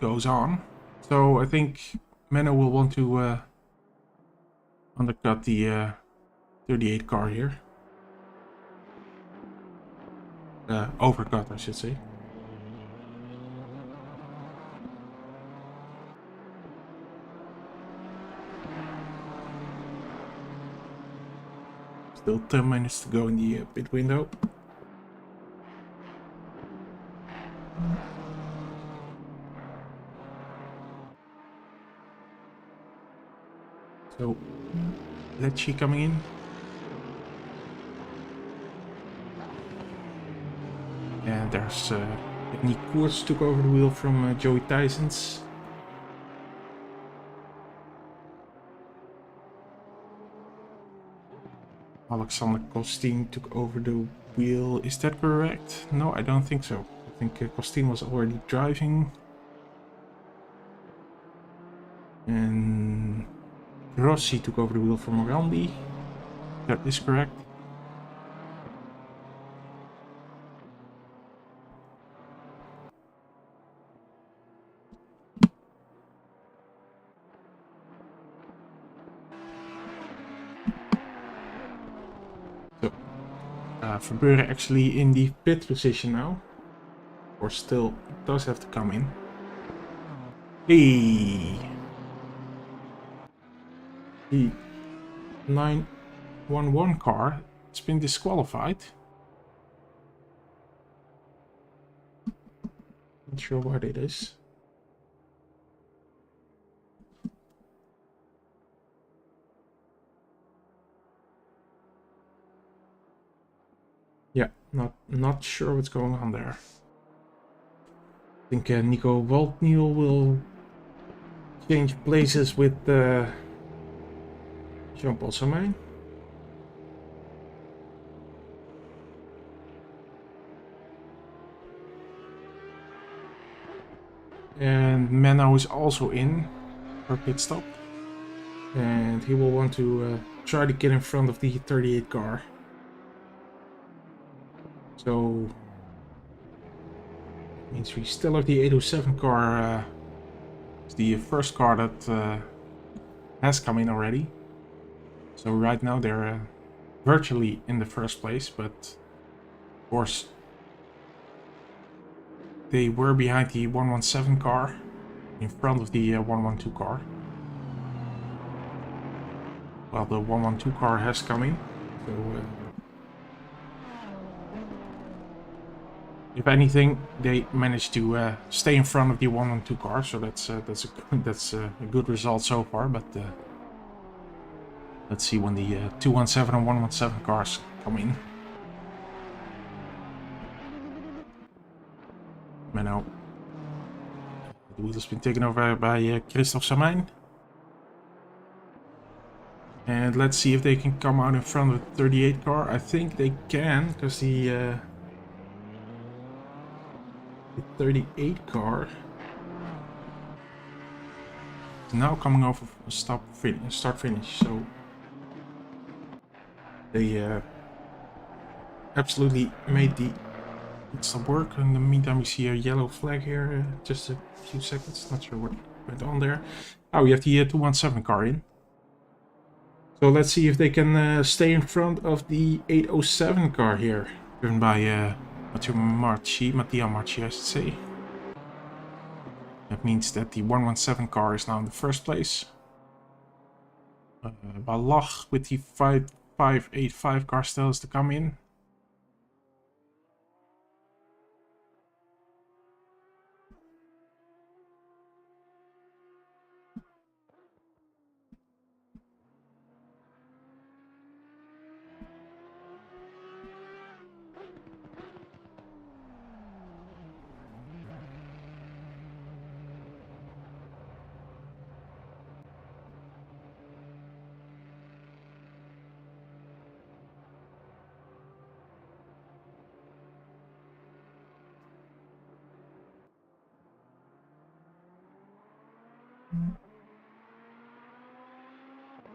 goes on. So I think Menno will want to undercut the 38 car here. Overcut, I should say. Still 10 minutes to go in the pit window. So, Lecce coming in. And there's Nick Koers took over the wheel from Joey Tysons. Alexander Costin took over the wheel. Is that correct? No, I don't think so. I think Costin was already driving. And Rossi took over the wheel from Randy. That is correct. So, Verbeure actually in the pit position now. Or still does have to come in. Hey! The 911 car has been disqualified. Not sure what it is. Yeah, not sure what's going on there. I think Nico Waldniel will change places with Jean-Paul Samain. And Menno is also in for pit stop. And he will want to try to get in front of the 38 car. So means we still have the 807 car. It's the first car that has come in already. So right now they're virtually in the first place, but of course they were behind the 117 car, in front of the 112 car. Well, the 112 car has come in, so if anything, they managed to stay in front of the 112 car, so that's a good result so far. But let's see when the 217 and 117 cars come in. Menno. The wheel has been taken over by Christophe Samain. And let's see if they can come out in front of the 38 car. I think they can, because the 38 car is now coming over start finish. So they absolutely made the stop work. In the meantime, we see a yellow flag here. Just a few seconds. Not sure what went on there. Oh, we have the 217 car in. So let's see if they can stay in front of the 807 car here, driven by Mattia Marchi, I should say. That means that the 117 car is now in the first place. Balach with the 5585 car still is to come in.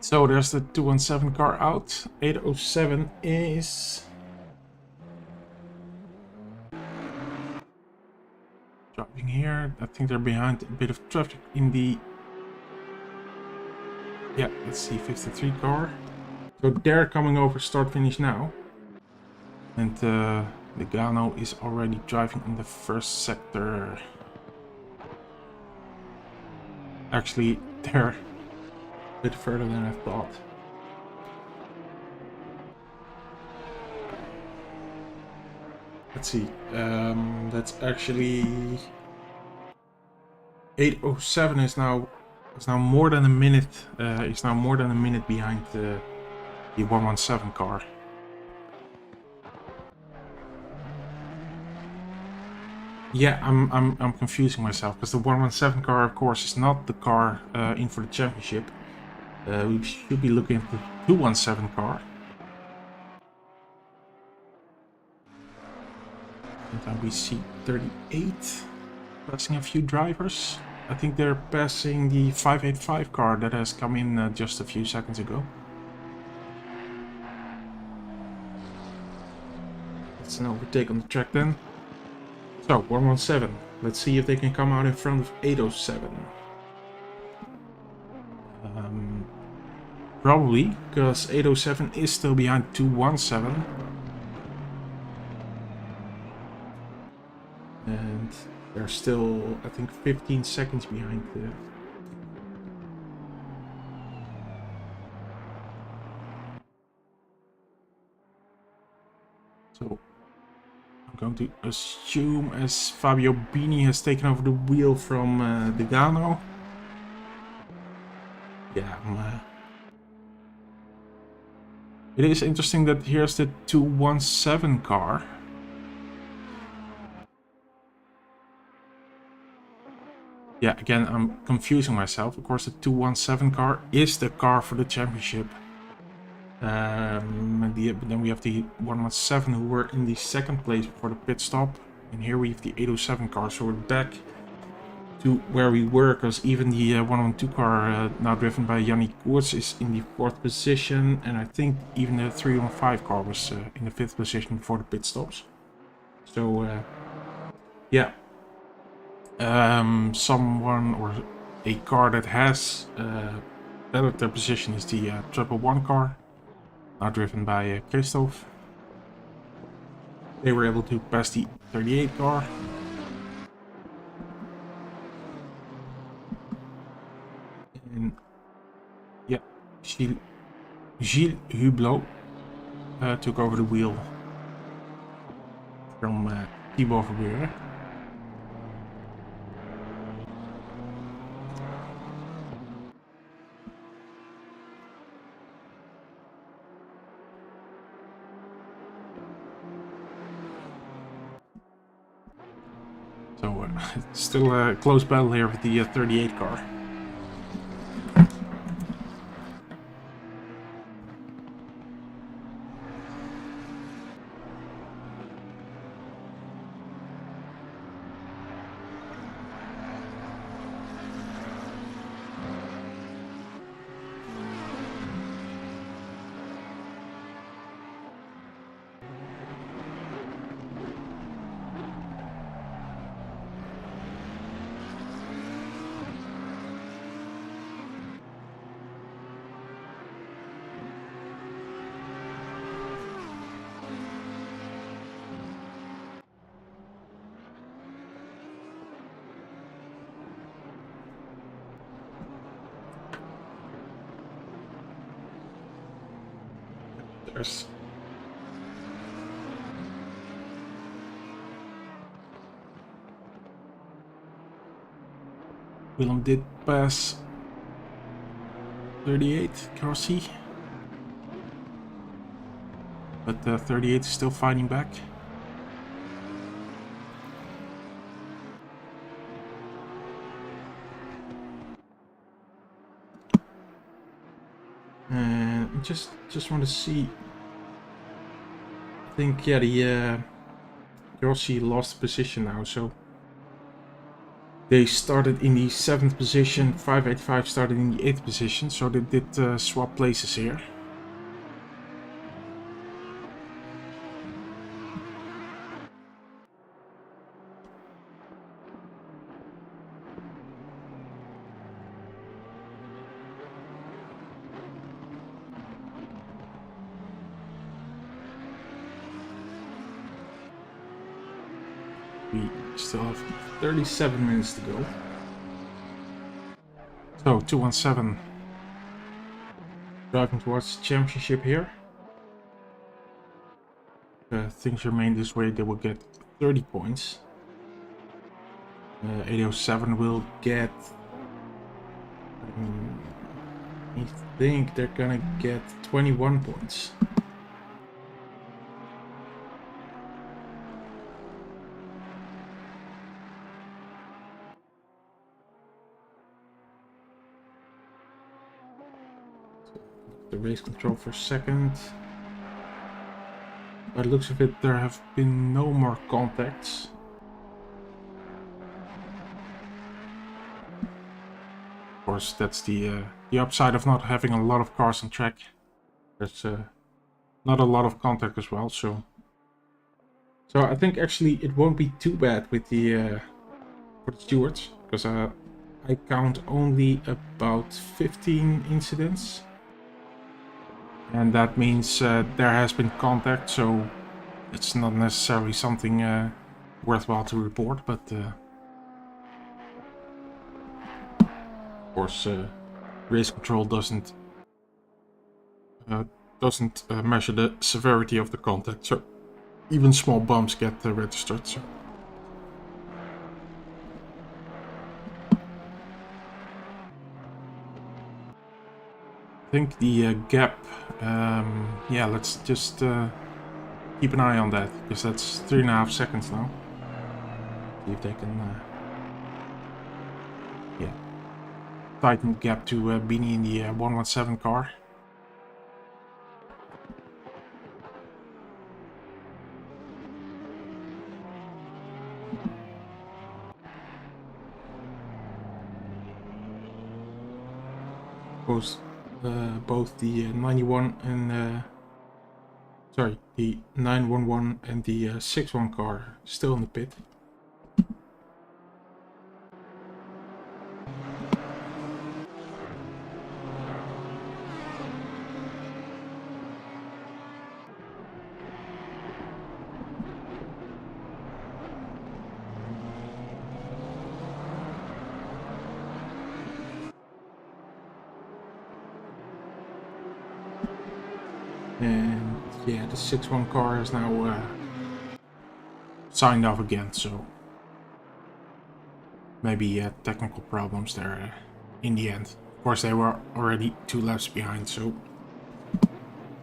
So there's the 217 car out. 807 is driving here. I think they're behind a bit of traffic in the... Yeah, let's see, 53 car. So they're coming over start finish now. And Nagano is already driving in the first sector. Actually, they're a bit further than I thought. Let's see. That's actually 8:07 is now more than a minute. Is now more than a minute behind the 117 car. Yeah, I'm confusing myself because the 117 car, of course, is not the car in for the championship. We should be looking at the 217 car. And we see 38 passing a few drivers. I think they're passing the 585 car that has come in just a few seconds ago. That's an overtake on the track then. So 117. Let's see if they can come out in front of 807. Probably, because 807 is still behind 217. And they're still, I think, 15 seconds behind the... So I'm going to assume, as Fabio Bini has taken over the wheel from Degano. Yeah, it is interesting that here's the 217 car. Yeah, again, I'm confusing myself. Of course, the 217 car is the car for the championship. Then we have the 117 who were in the second place before the pit stop. And here we have the 807 car, so we're back to where we were, because even the 112 car, now driven by Yannick Koerts, is in the 4th position. And I think even the 315 car was in the 5th position before the pit stops. So, yeah. Someone or a car that has bettered their position is the 111 car, now driven by Christoph. They were able to pass the 38 car. And yeah, Gilles Hublot took over the wheel from Thibaut Verbeure. So still a close battle here with the 38 car. There's Willem did pass 38 Corsi, but 38 is still fighting back. And just want to see. I think, yeah, the Corsi lost position now, so they started in the 7th position, 585 started in the 8th position, so they did swap places here. We still have 37 minutes to go. So 217 driving towards the championship here. things remain this way, they will get 30 points. 807 will get... I think they're gonna get 21 points. The race control for a second. By the looks of it, there have been no more contacts. Of course, that's the upside of not having a lot of cars on track. There's not a lot of contact as well, so I think actually it won't be too bad with the for the stewards, because I count only about 15 incidents. And that means there has been contact, so it's not necessarily something worthwhile to report, but of course race control doesn't measure the severity of the contact, so even small bumps get registered. So. I think the gap, yeah, let's just keep an eye on that, because that's 3.5 seconds now. See if they can, yeah, tighten the gap to Beanie in the 117 car. Both the 91 and sorry, the 911 and the 61 car still in the pit. And yeah, the 6-1 car is now signed off again, so maybe technical problems there in the end. Of course, they were already 2 laps behind, so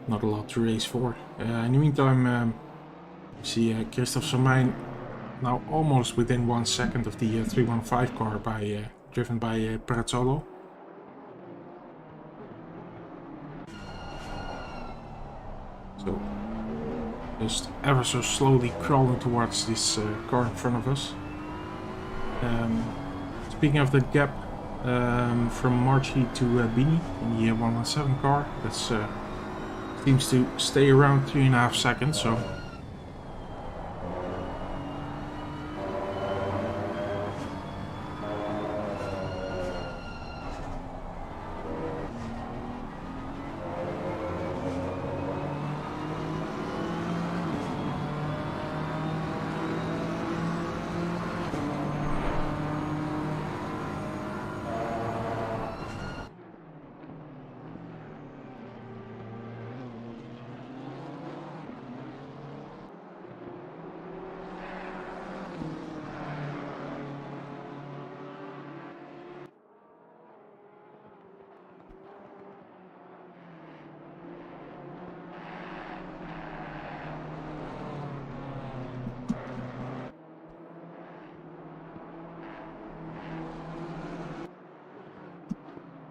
not a lot to race for. In the meantime, see Christophe Somijn now almost within 1 second of the 315 car driven by Perazzolo. So, just ever so slowly crawling towards this car in front of us. Speaking of the gap from Marchi to Beanie in the 117 car, that seems to stay around 3.5 seconds. So.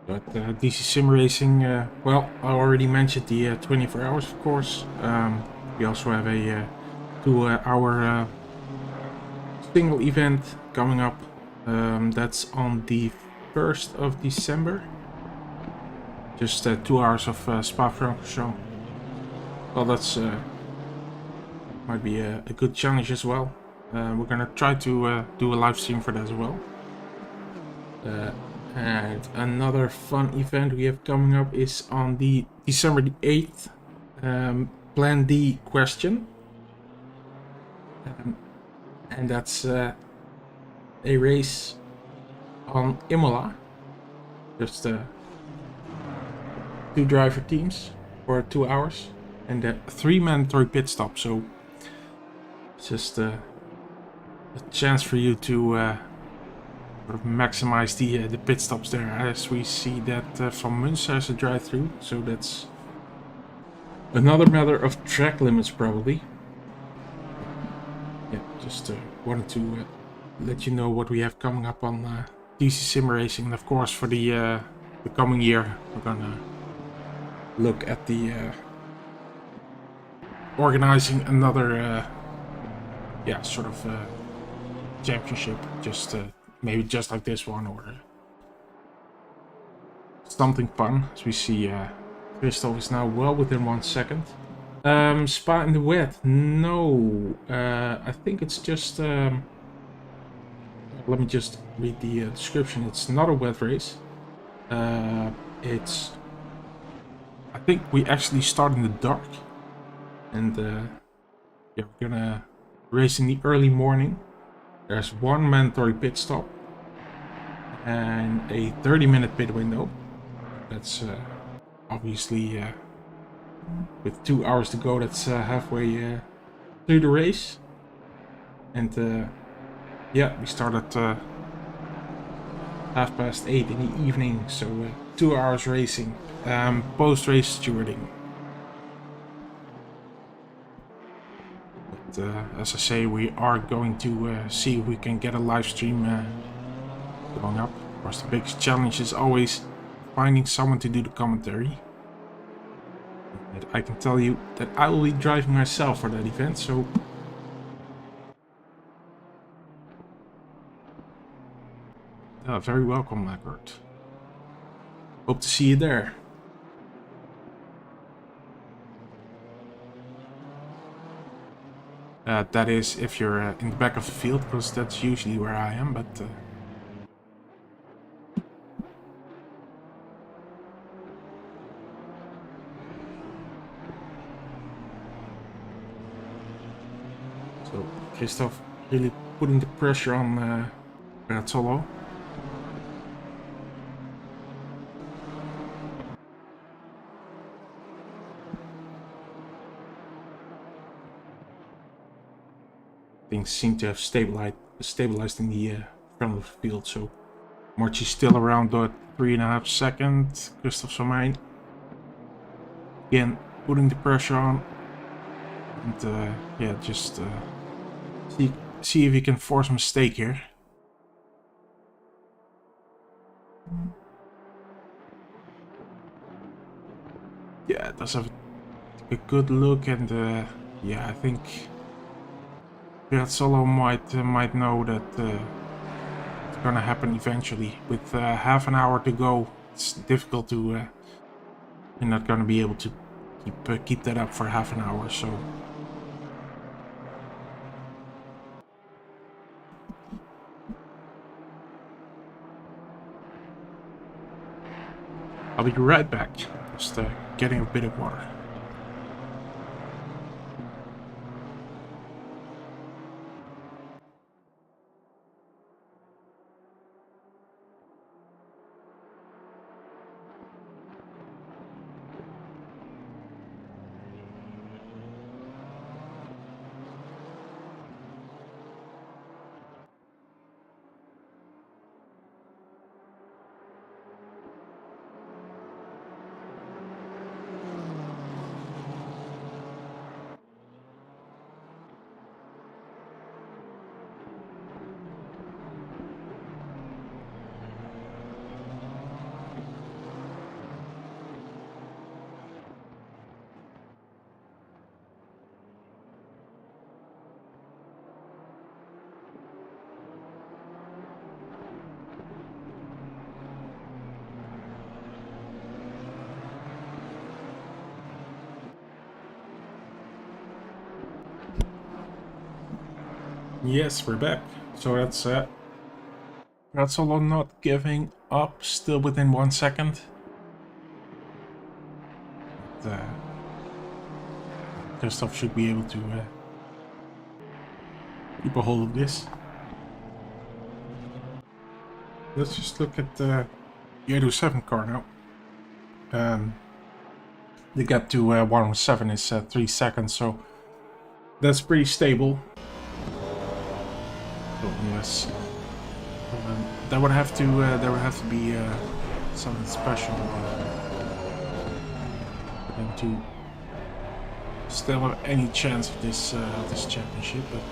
But DC-SimRacing, well, I already mentioned the 24 hours, of course. We also have a 2-hour single event coming up. That's on the 1st of December. Just 2 hours of Spa-Francorchamps. Well, that's might be a good challenge as well. We're gonna try to do a live stream for that as well. And another fun event we have coming up is on the December the 8th, Plan D question. And that's a race on Imola. Just 2 driver teams for 2 hours. And 3 mandatory pit stops, so It's just a chance for you to sort of maximize the pit stops there, as we see that from Münster as a drive-through. So that's another matter of track limits, probably. Yeah, just wanted to let you know what we have coming up on DC Sim Racing, and of course for the coming year we're gonna look at the organizing another yeah, sort of championship, just maybe just like this one, or something fun. As we see, Christoph is now well within 1 second. Spa in the wet? No, I think it's just. Let me just read the description. It's not a wet race. It's. I think we actually start in the dark, and yeah, we're gonna race in the early morning. There's one mandatory pit stop and a 30-minute pit window. That's obviously with 2 hours to go. That's halfway through the race, and yeah, we start at 8:30 in the evening. So 2 hours racing, post-race stewarding. As I say, we are going to see if we can get a live stream going up. Of course, the biggest challenge is always finding someone to do the commentary. And I can tell you that I will be driving myself for that event, so... very welcome, Lackert. Hope to see you there. That is if you're in the back of the field, because that's usually where I am, but... So, Christoph really putting the pressure on Bertolo. Things seem to have stabilized in the front of the field, so Marchi's still around the 3.5 seconds. Christoph Somijn again putting the pressure on, and yeah, just see if he can force a mistake here. Yeah, it does have a good look, and yeah, I think Solo might know that it's gonna happen eventually. With half an hour to go, it's difficult to. You're not gonna be able to keep that up for half an hour, so. I'll be right back. Just getting a bit of water. Yes, we're back. So that's all not giving up, still within 1 second. But, Christoph should be able to keep a hold of this. Let's just look at the 807 car now. The gap to 107 is 3 seconds, so that's pretty stable. So unless there would have to be something special for them to still have any chance of this championship. But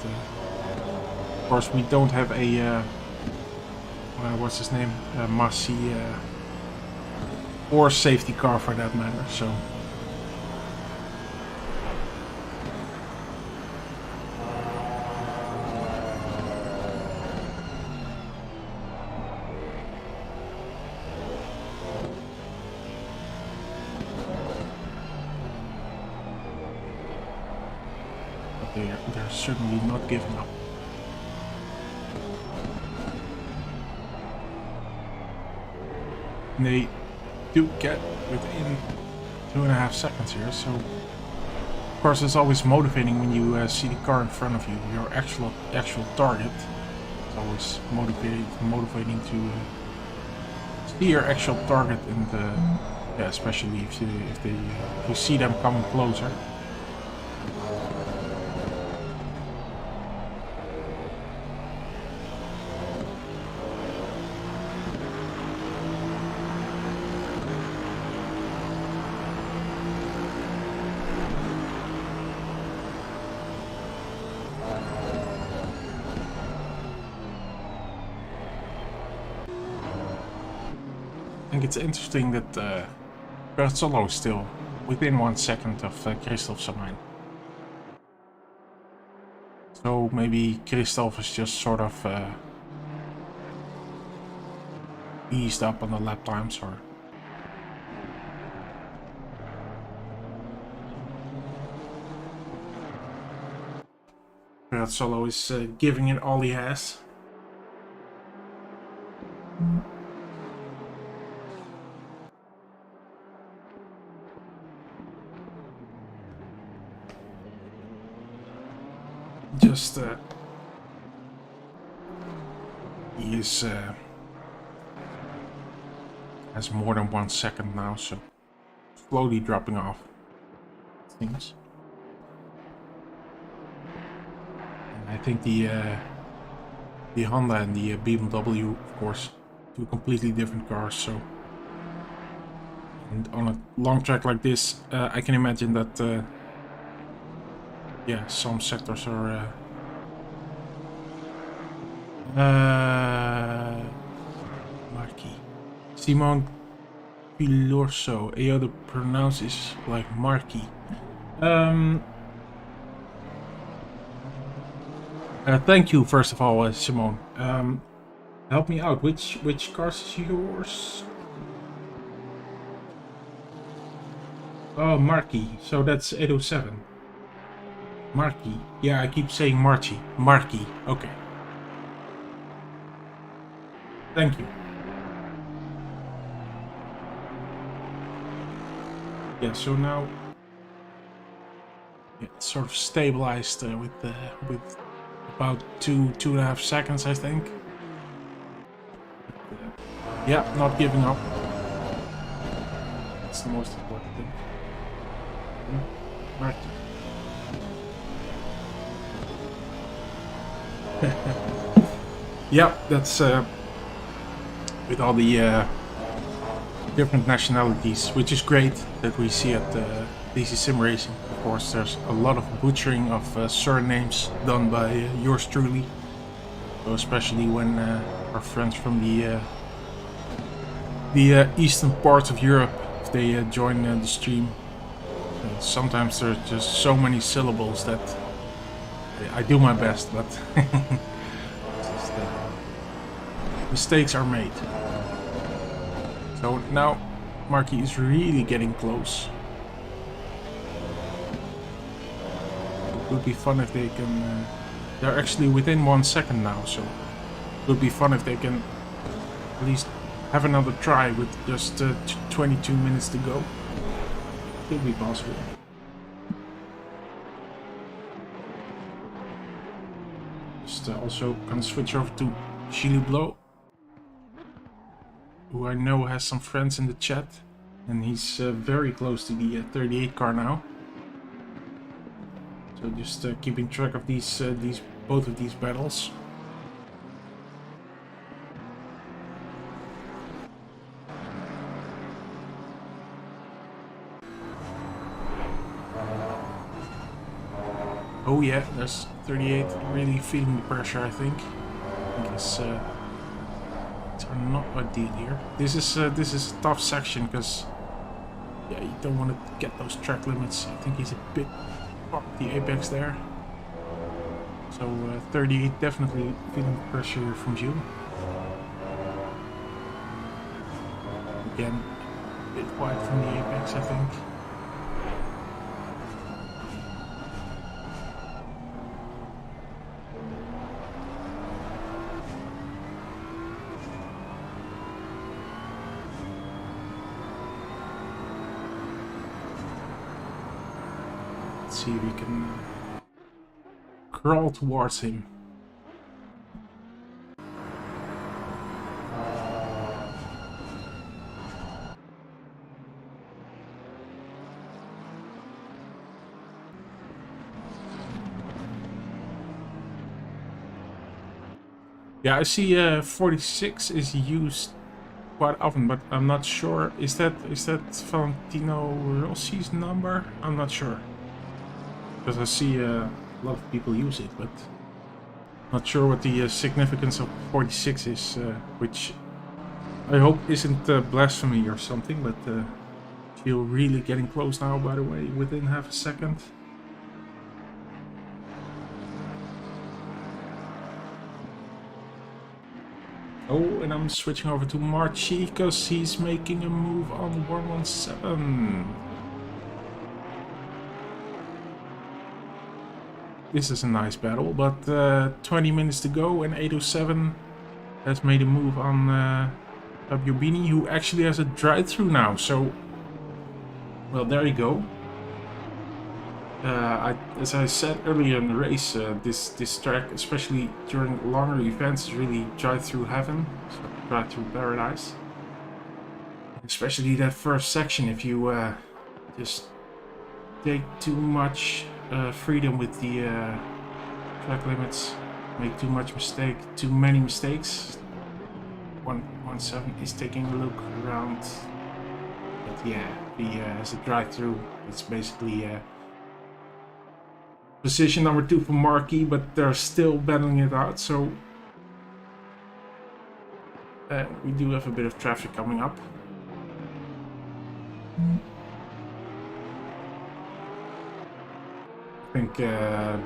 of course, we don't have a what's his name, Massey, or safety car for that matter. So. They're certainly not giving up. And they do get within 2.5 seconds here, so of course it's always motivating when you see the car in front of you, your actual target. It's always motivating to see your actual target, and yeah, especially if you see them coming closer. I think it's interesting that Bertolo is still within 1 second of Christoph Samijn. So maybe Christoph is just sort of eased up on the lap times, or Bertolo is giving it all he has. Just he is has more than 1 second now, so slowly dropping off things. And I think the Honda and the BMW, of course, two completely different cars. So, and on a long track like this, I can imagine that. Yeah, some sectors are Marquis. Simon Pilorso. Ayoda pronounces like Marquis. Thank you, first of all, Simone. Help me out. Which cars is yours? Oh, Marquis. So that's 807. Marquis. Yeah, I keep saying Marchi. Marquis. Okay. Thank you. Yeah, so now it's sort of stabilized with about 2.5 seconds, I think. Yeah, not giving up. That's the most important thing. Marquis. Yeah, that's with all the different nationalities, which is great that we see at DC-SimRacing. Of course, there's a lot of butchering of surnames done by yours truly, so especially when our friends from the eastern parts of Europe, if they join the stream, sometimes there's just so many syllables that I do my best, but mistakes are made. So now Marquis is really getting close. It would be fun if they can... they're actually within 1 second now, so it would be fun if they can at least have another try with just 22 minutes to go. It could be possible. Also gonna switch over to Chili Blow, who I know has some friends in the chat, and he's very close to the 38 car now. So just keeping track of these both of these battles. Oh yeah, there's 38 really feeling the pressure, I think. It's not ideal here. This is a tough section because yeah, you don't want to get those track limits. I think he's a bit off the apex there. So 38 definitely feeling the pressure here from Jules. Again, a bit wide from the apex, I think. See if we can crawl towards him. Yeah, I see 46 is used quite often, but I'm not sure. Is that Valentino Rossi's number? I'm not sure. Because I see a lot of people use it, but not sure what the significance of 46 is, which I hope isn't blasphemy or something, but feel really getting close now, by the way, within half a second. Oh, and I'm switching over to Marchi because he's making a move on 117. This is a nice battle, but 20 minutes to go, and 807 has made a move on Bini, who actually has a drive-through now. So, well, there you go. As I said earlier in the race, this track, especially during longer events, is really drive-through heaven, so drive-through paradise. Especially that first section, if you just take too much freedom with the track limits, make too many mistakes. 117 is taking a look around, but yeah, he has a drive-through. It's basically position number 2 for Marquis, but they're still battling it out. So we do have a bit of traffic coming up. I think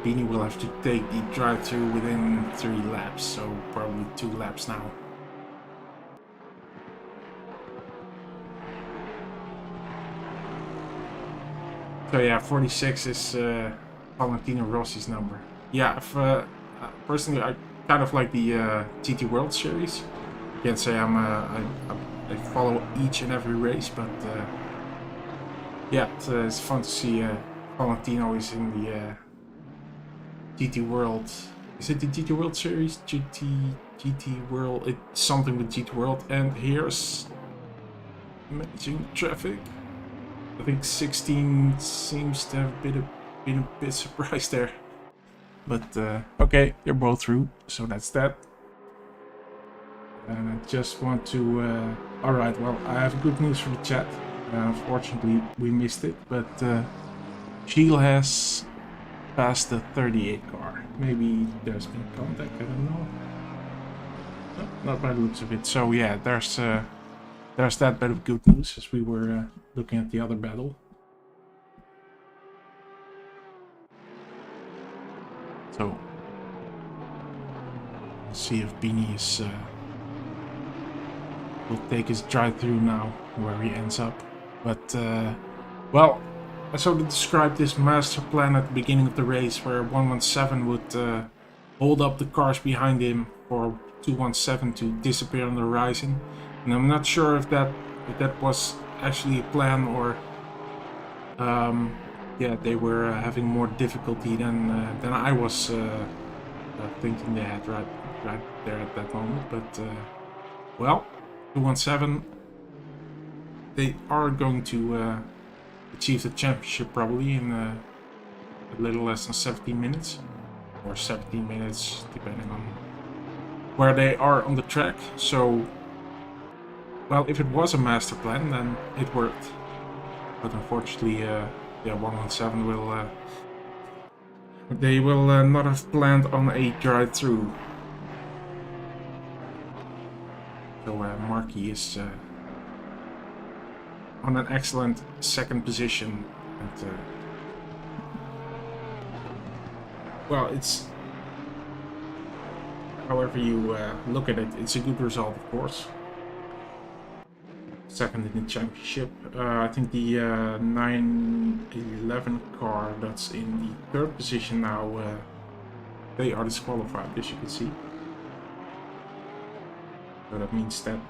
Bini will have to take the drive-through within 3 laps, so probably 2 laps now. So yeah, 46 is Valentino Rossi's number. Yeah, personally, I kind of like the GT World Series. Can't say I follow each and every race, but yeah, it's fun to see Valentino is in the GT World. Is it the GT World Series? GT World. It's something with GT World. And here's managing traffic. I think 16 seems to have been a bit surprised there. But okay, they're both through, so that's that. And I just want to... Alright, well, I have good news for the chat. Unfortunately, we missed it, but Gilles has passed the 38 car. Maybe there's been contact, I don't know. No, not by the looks of it. So yeah, there's that bit of good news as we were looking at the other battle. So, let's see if Bini is will take his drive-through now, where he ends up. But well, I sort of described this master plan at the beginning of the race, where 117 would hold up the cars behind him for 217 to disappear on the horizon. And I'm not sure if that was actually a plan, or yeah, they were having more difficulty than I was thinking they had right there at that moment. But well, 217, they are going to achieve the championship probably in a little less than 17 minutes, or 17 minutes depending on where they are on the track. So, well, if it was a master plan, then it worked. But unfortunately, yeah, 117 They will not have planned on a drive-through. So Marky is on an excellent second position. And, well, it's however you look at it, it's a good result, of course. Second in the championship. I think the 911 car that's in the third position now, they are disqualified, as you can see. So that means that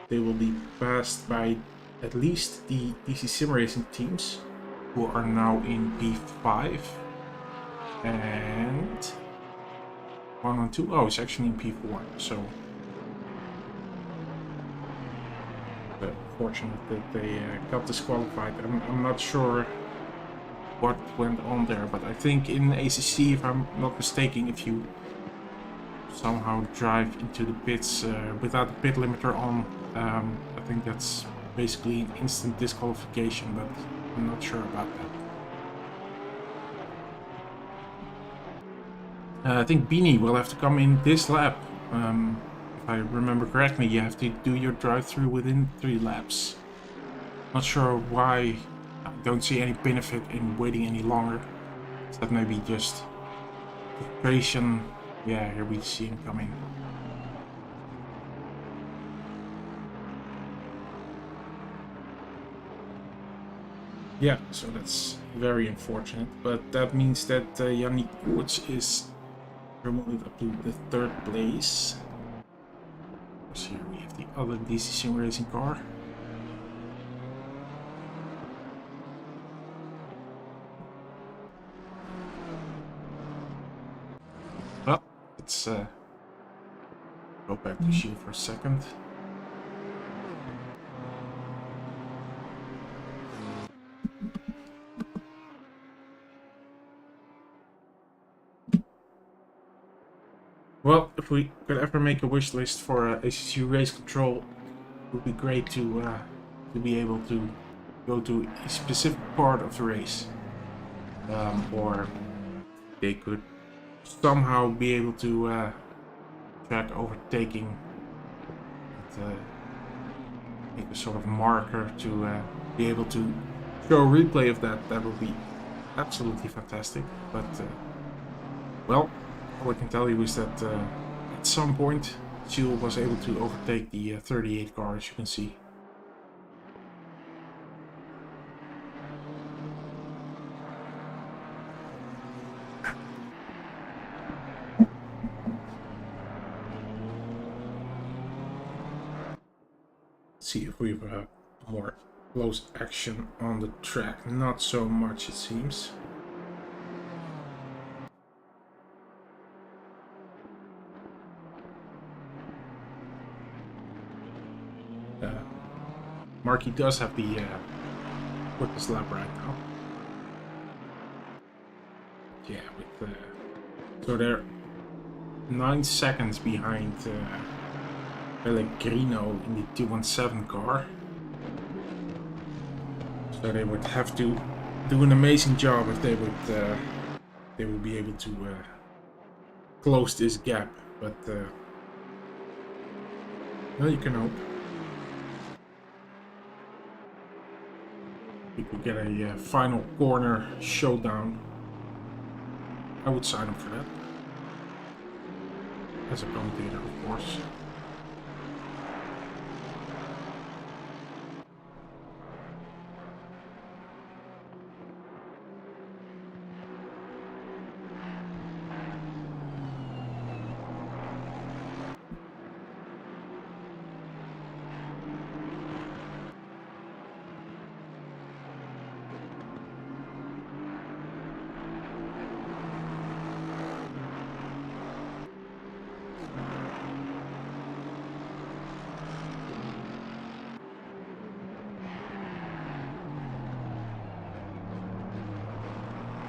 they will be passed by at least the DC-SimRacing teams, who are now in P5. And 1 and 2, oh, it's actually in P4, so fortunate that they got disqualified. I'm not sure what went on there, but I think in ACC, if I'm not mistaken, if you somehow drive into the pits without the pit limiter on, I think that's basically an instant disqualification, but I'm not sure about that. I think Beanie will have to come in this lap. If I remember correctly, you have to do your drive-through within 3 laps. Not sure why. I don't see any benefit in waiting any longer. Is that maybe just frustration? Yeah, here we see him coming. Yeah, so that's very unfortunate. But that means that Yannick Koorts is promoted up to the 3rd place. So here we have the other DC-SimRacing car. Well, let's go back to shield for a second. Well, if we could ever make a wish list for ACC race control, it would be great to be able to go to a specific part of the race, or they could somehow be able to track overtaking, and make a sort of marker to be able to show a replay of that. That would be absolutely fantastic. But well, all I can tell you is that at some point Seal was able to overtake the 38 car, as you can see. See if we have more close action on the track. Not so much, it seems. Marky does have the quickest lap right now. Yeah, with so they're 9 seconds behind Pellegrino in the 217 car. So they would have to do an amazing job if they would be able to close this gap. But well, you can hope. We could get a final corner showdown. I would sign up for that. As a commentator, of course.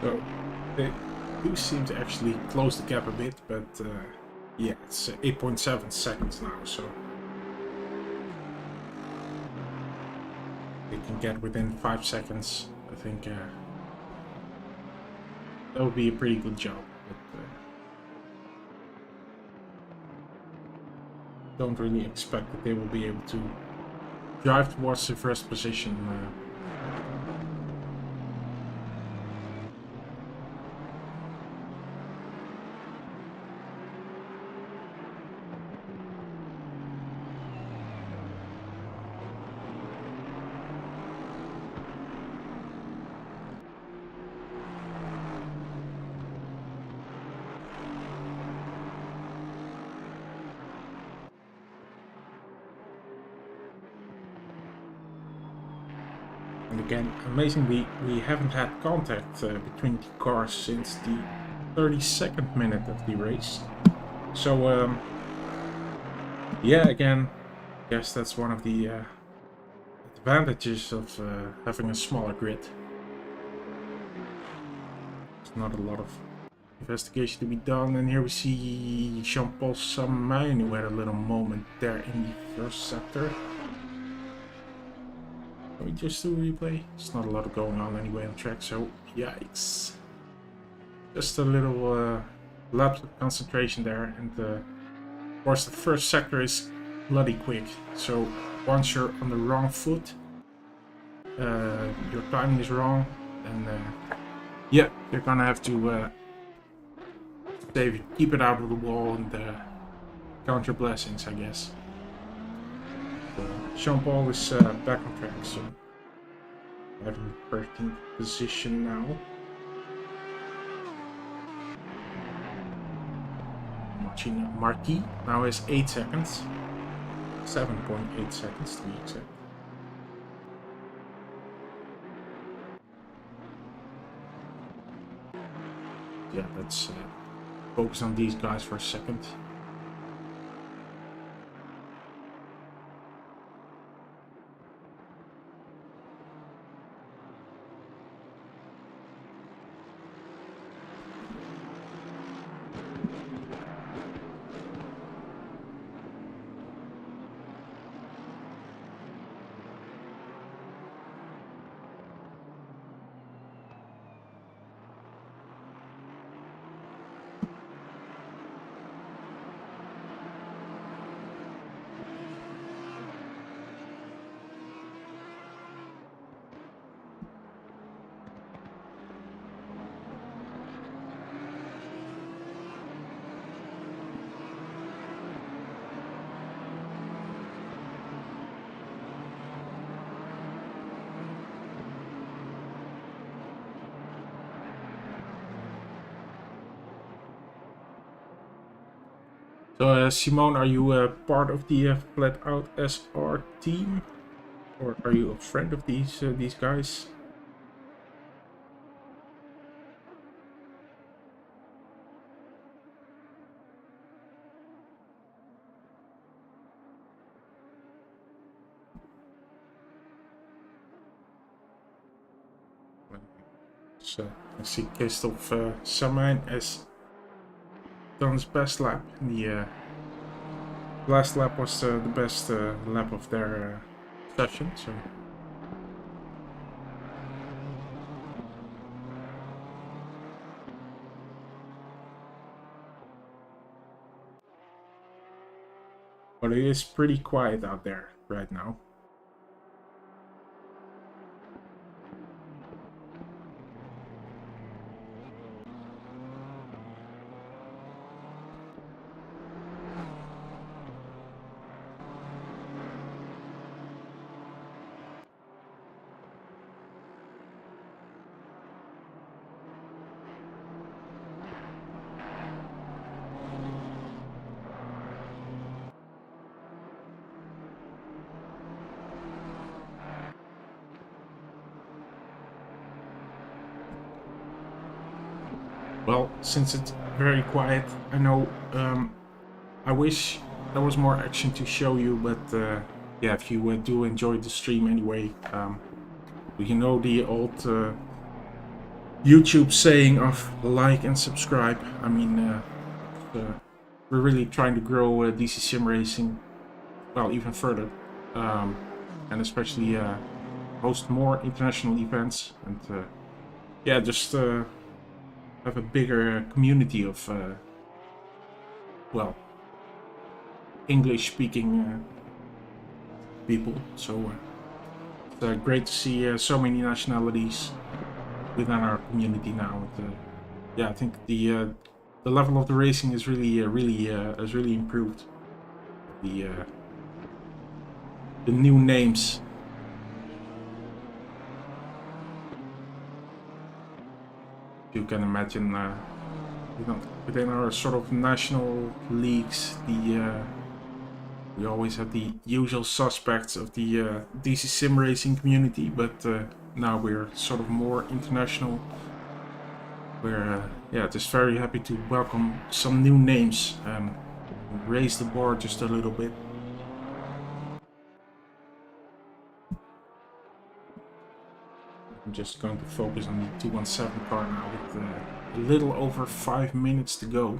So they do seem to actually close the gap a bit, but yeah, it's 8.7 seconds now, so they can get within 5 seconds. I think that would be a pretty good job. But, don't really expect that they will be able to drive towards the first position. And again, amazingly, we haven't had contact between the cars since the 32nd minute of the race. So, yeah, again, I guess that's one of the advantages of having a smaller grid. There's not a lot of investigation to be done, and here we see Jean-Paul Samain, who had a little moment there in the first sector. Can we just do a replay? There's not a lot going on anyway on track, so yikes. Just a little lapse of concentration there, and of course the first sector is bloody quick, so once you're on the wrong foot, your timing is wrong, and yeah, you're gonna have to keep it out of the wall and count your blessings, I guess. Jean-Paul is back on track, so having the 13th position now. Marquis now has 8 seconds. 7.8 seconds to be exact. Yeah, let's focus on these guys for a second. So, Simone, are you part of the Flat Out SR team, or are you a friend of these guys? So, I see Christophe Samain has done his best lap. The last lap was the best lap of their session, so. But it is pretty quiet out there right now. Well, since it's very quiet, I know I wish there was more action to show you, but yeah, if you do enjoy the stream anyway, you know the old YouTube saying of like and subscribe. I mean, we're really trying to grow DC Sim Racing, well, even further, and especially host more international events, and yeah, just have a bigger community of, well, English-speaking people. So it's great to see so many nationalities within our community now. Yeah, I think the level of the racing is really has really improved. The new names. You can imagine, you know, within our sort of national leagues, we always have the usual suspects of the DC sim racing community, but now we're sort of more international. We're yeah, just very happy to welcome some new names, raise the bar just a little bit. I'm just going to focus on the 217 car now with a little over 5 minutes to go.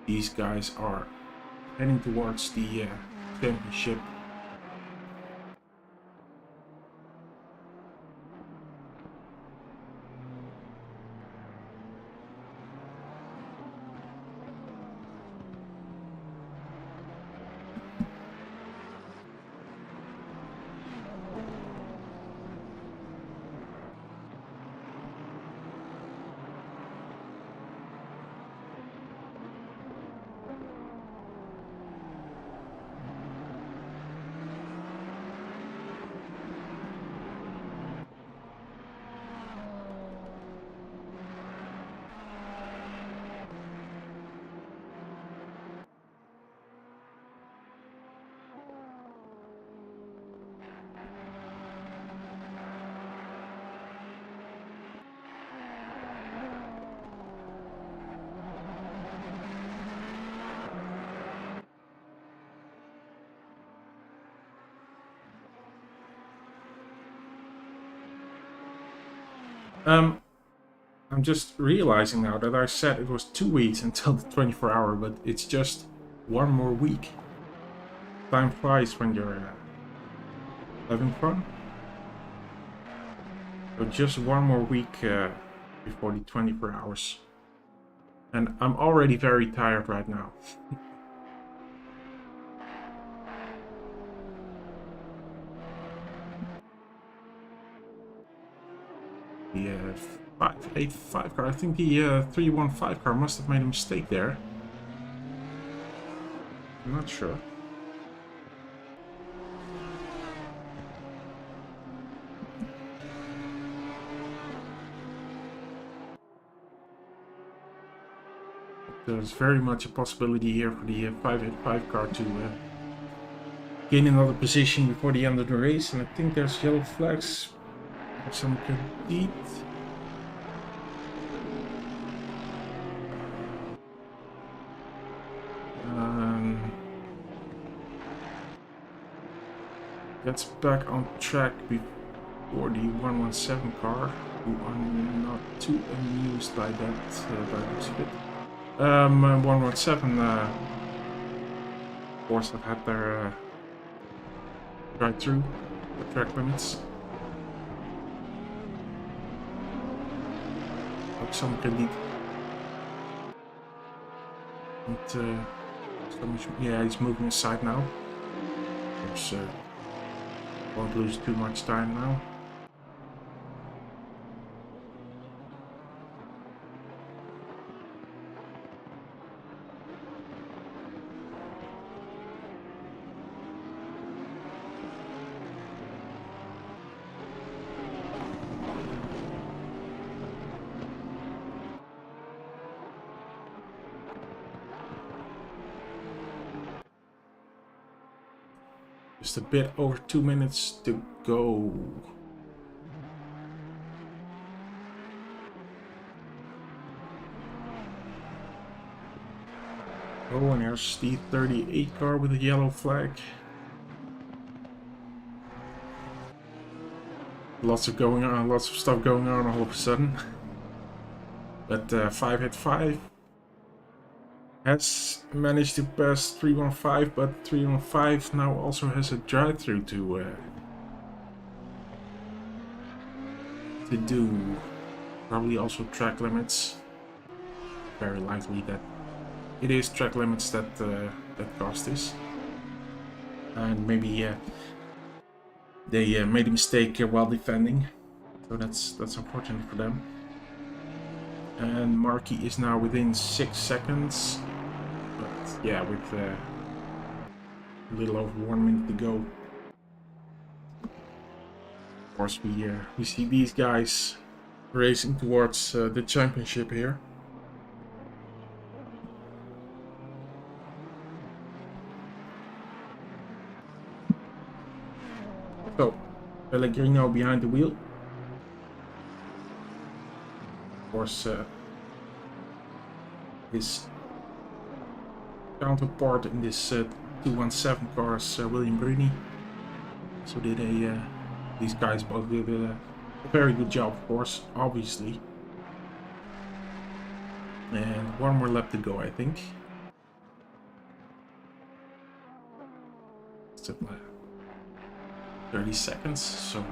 These guys are heading towards the championship. I'm just realizing now that I said it was 2 weeks until the 24-hour, but it's just 1 more week. Time flies when you're having fun. So just 1 more week before the 24 hours. And I'm already very tired right now. The 585 car, I think the 315 car must have made a mistake there. I'm not sure. There's very much a possibility here for the 585 car to gain another position before the end of the race, and I think there's yellow flags. Some compete. Gets back on track before the 117 car, who are not too amused by that looks of it. 117 Corsa have had their drive through the track limits. Ook some krediet. Yeah, he's moving aside now. So won't lose too much time now. Just a bit over 2 minutes to go. Oh, and there's the 38 car with a yellow flag. Lots of stuff going on all of a sudden. But 585 has managed to pass 315, but 315 now also has a drive-through to do. Probably also track limits. Very likely that it is track limits that that caused this. And maybe they made a mistake while defending. So that's unfortunate for them. And Markey is now within 6 seconds. But yeah, with a little over 1 minute to go. Of course, we see these guys racing towards the championship here. So, Pellegrino behind the wheel. Of course, his counterpart in this 217 car is William Bruni. So did these guys both did a very good job, of course, obviously. And 1 more lap to go, I think. It's 30 seconds, so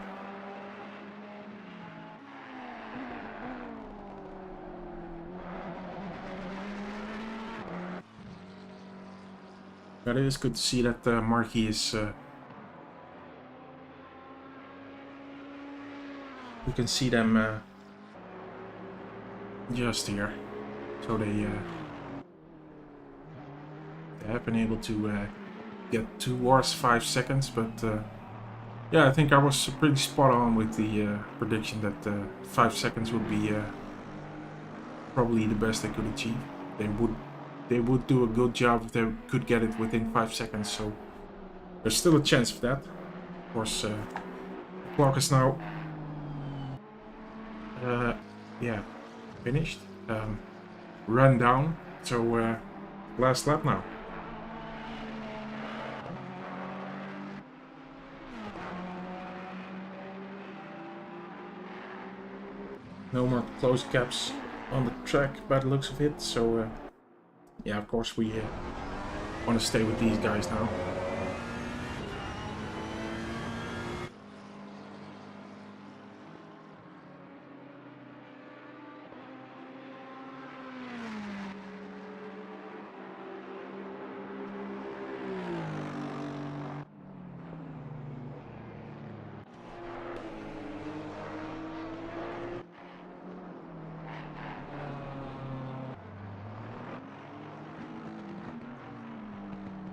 but it is good to see that Markey is we can see them just here, so they have been able to get towards 5 seconds, but yeah, I think I was pretty spot on with the prediction that 5 seconds would be probably the best they could achieve. They would do a good job if they could get it within 5 seconds, so there's still a chance of that. Of course, the clock is now yeah, finished, run down, so last lap now. No more closed gaps on the track by the looks of it, so yeah, of course we want to stay with these guys now.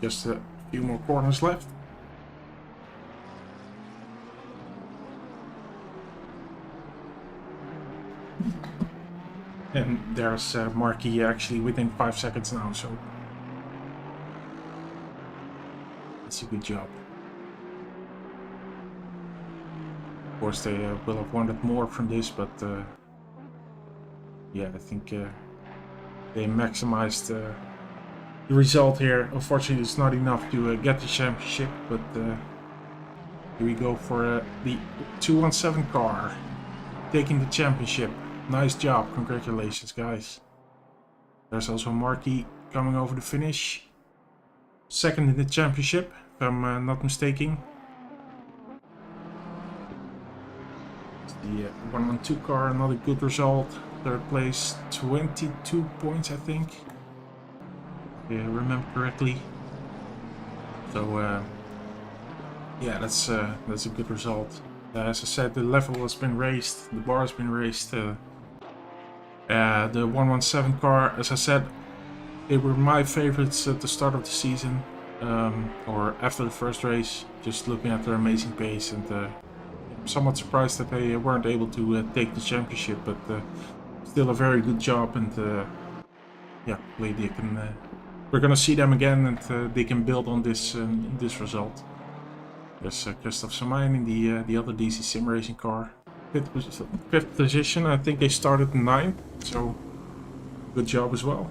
Just a few more corners left. And there's Markey actually within 5 seconds now, so that's a good job. Of course, they will have wanted more from this, but yeah, I think they maximized the result here. Unfortunately, it's not enough to get the championship, but here we go for the 217 car taking the championship. Nice job, congratulations, guys. There's also Markey coming over the finish. Second in the championship, if I'm not mistaken. It's the 112 car, another good result. Third place, 22 points, I think. If I remember correctly. So yeah, that's a good result. As I said, the level has been raised, the bar has been raised. The 117 car, as I said, they were my favorites at the start of the season, or after the first race, just looking at their amazing pace, and I'm somewhat surprised that they weren't able to take the championship, but still a very good job, and yeah, hopefully they can, we're gonna see them again, and they can build on this this result. There's Christoph Samain in the other DC Sim Racing car. Fifth position, I think they started 9th, so good job as well.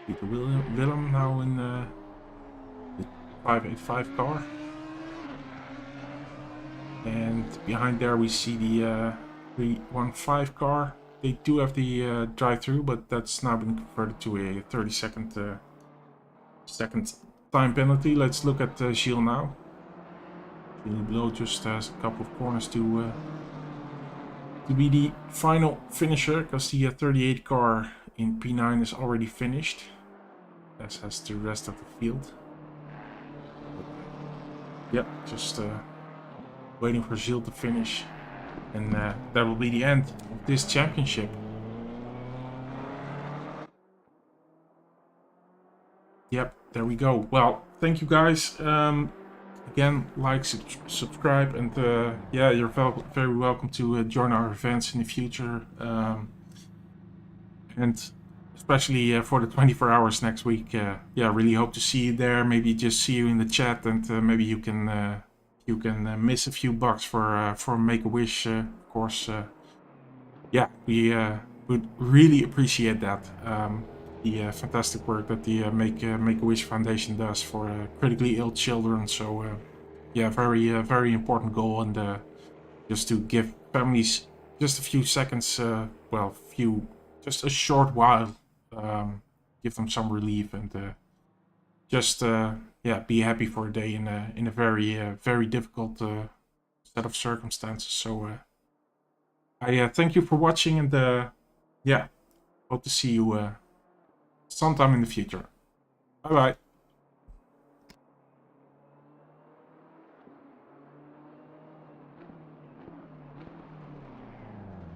Peter Willem now in the 585 car. And behind there we see the 315 car. They do have the drive-through, but that's now been converted to a 30-second second time penalty. Let's look at Gilles now. Below just has a couple of corners to to be the final finisher, because the 38 car in P9 is already finished, as has the rest of the field. Yeah, just waiting for Gilles to finish, and that will be the end of this championship. Yep, there we go. Well, thank you guys. Again, like, subscribe, and yeah, you're very welcome to join our events in the future. And especially for the 24 hours next week. Yeah, really hope to see you there. Maybe just see you in the chat, and maybe you can miss a few bucks for Make-A-Wish, of course. Yeah, we would really appreciate that. The fantastic work that the Make-A-Wish Foundation does for critically ill children. So yeah, very important goal, and just to give families just a few seconds, well, just a short while, give them some relief, and just yeah, be happy for a day in a very difficult set of circumstances. So I thank you for watching, and yeah, hope to see you sometime in the future. Bye bye.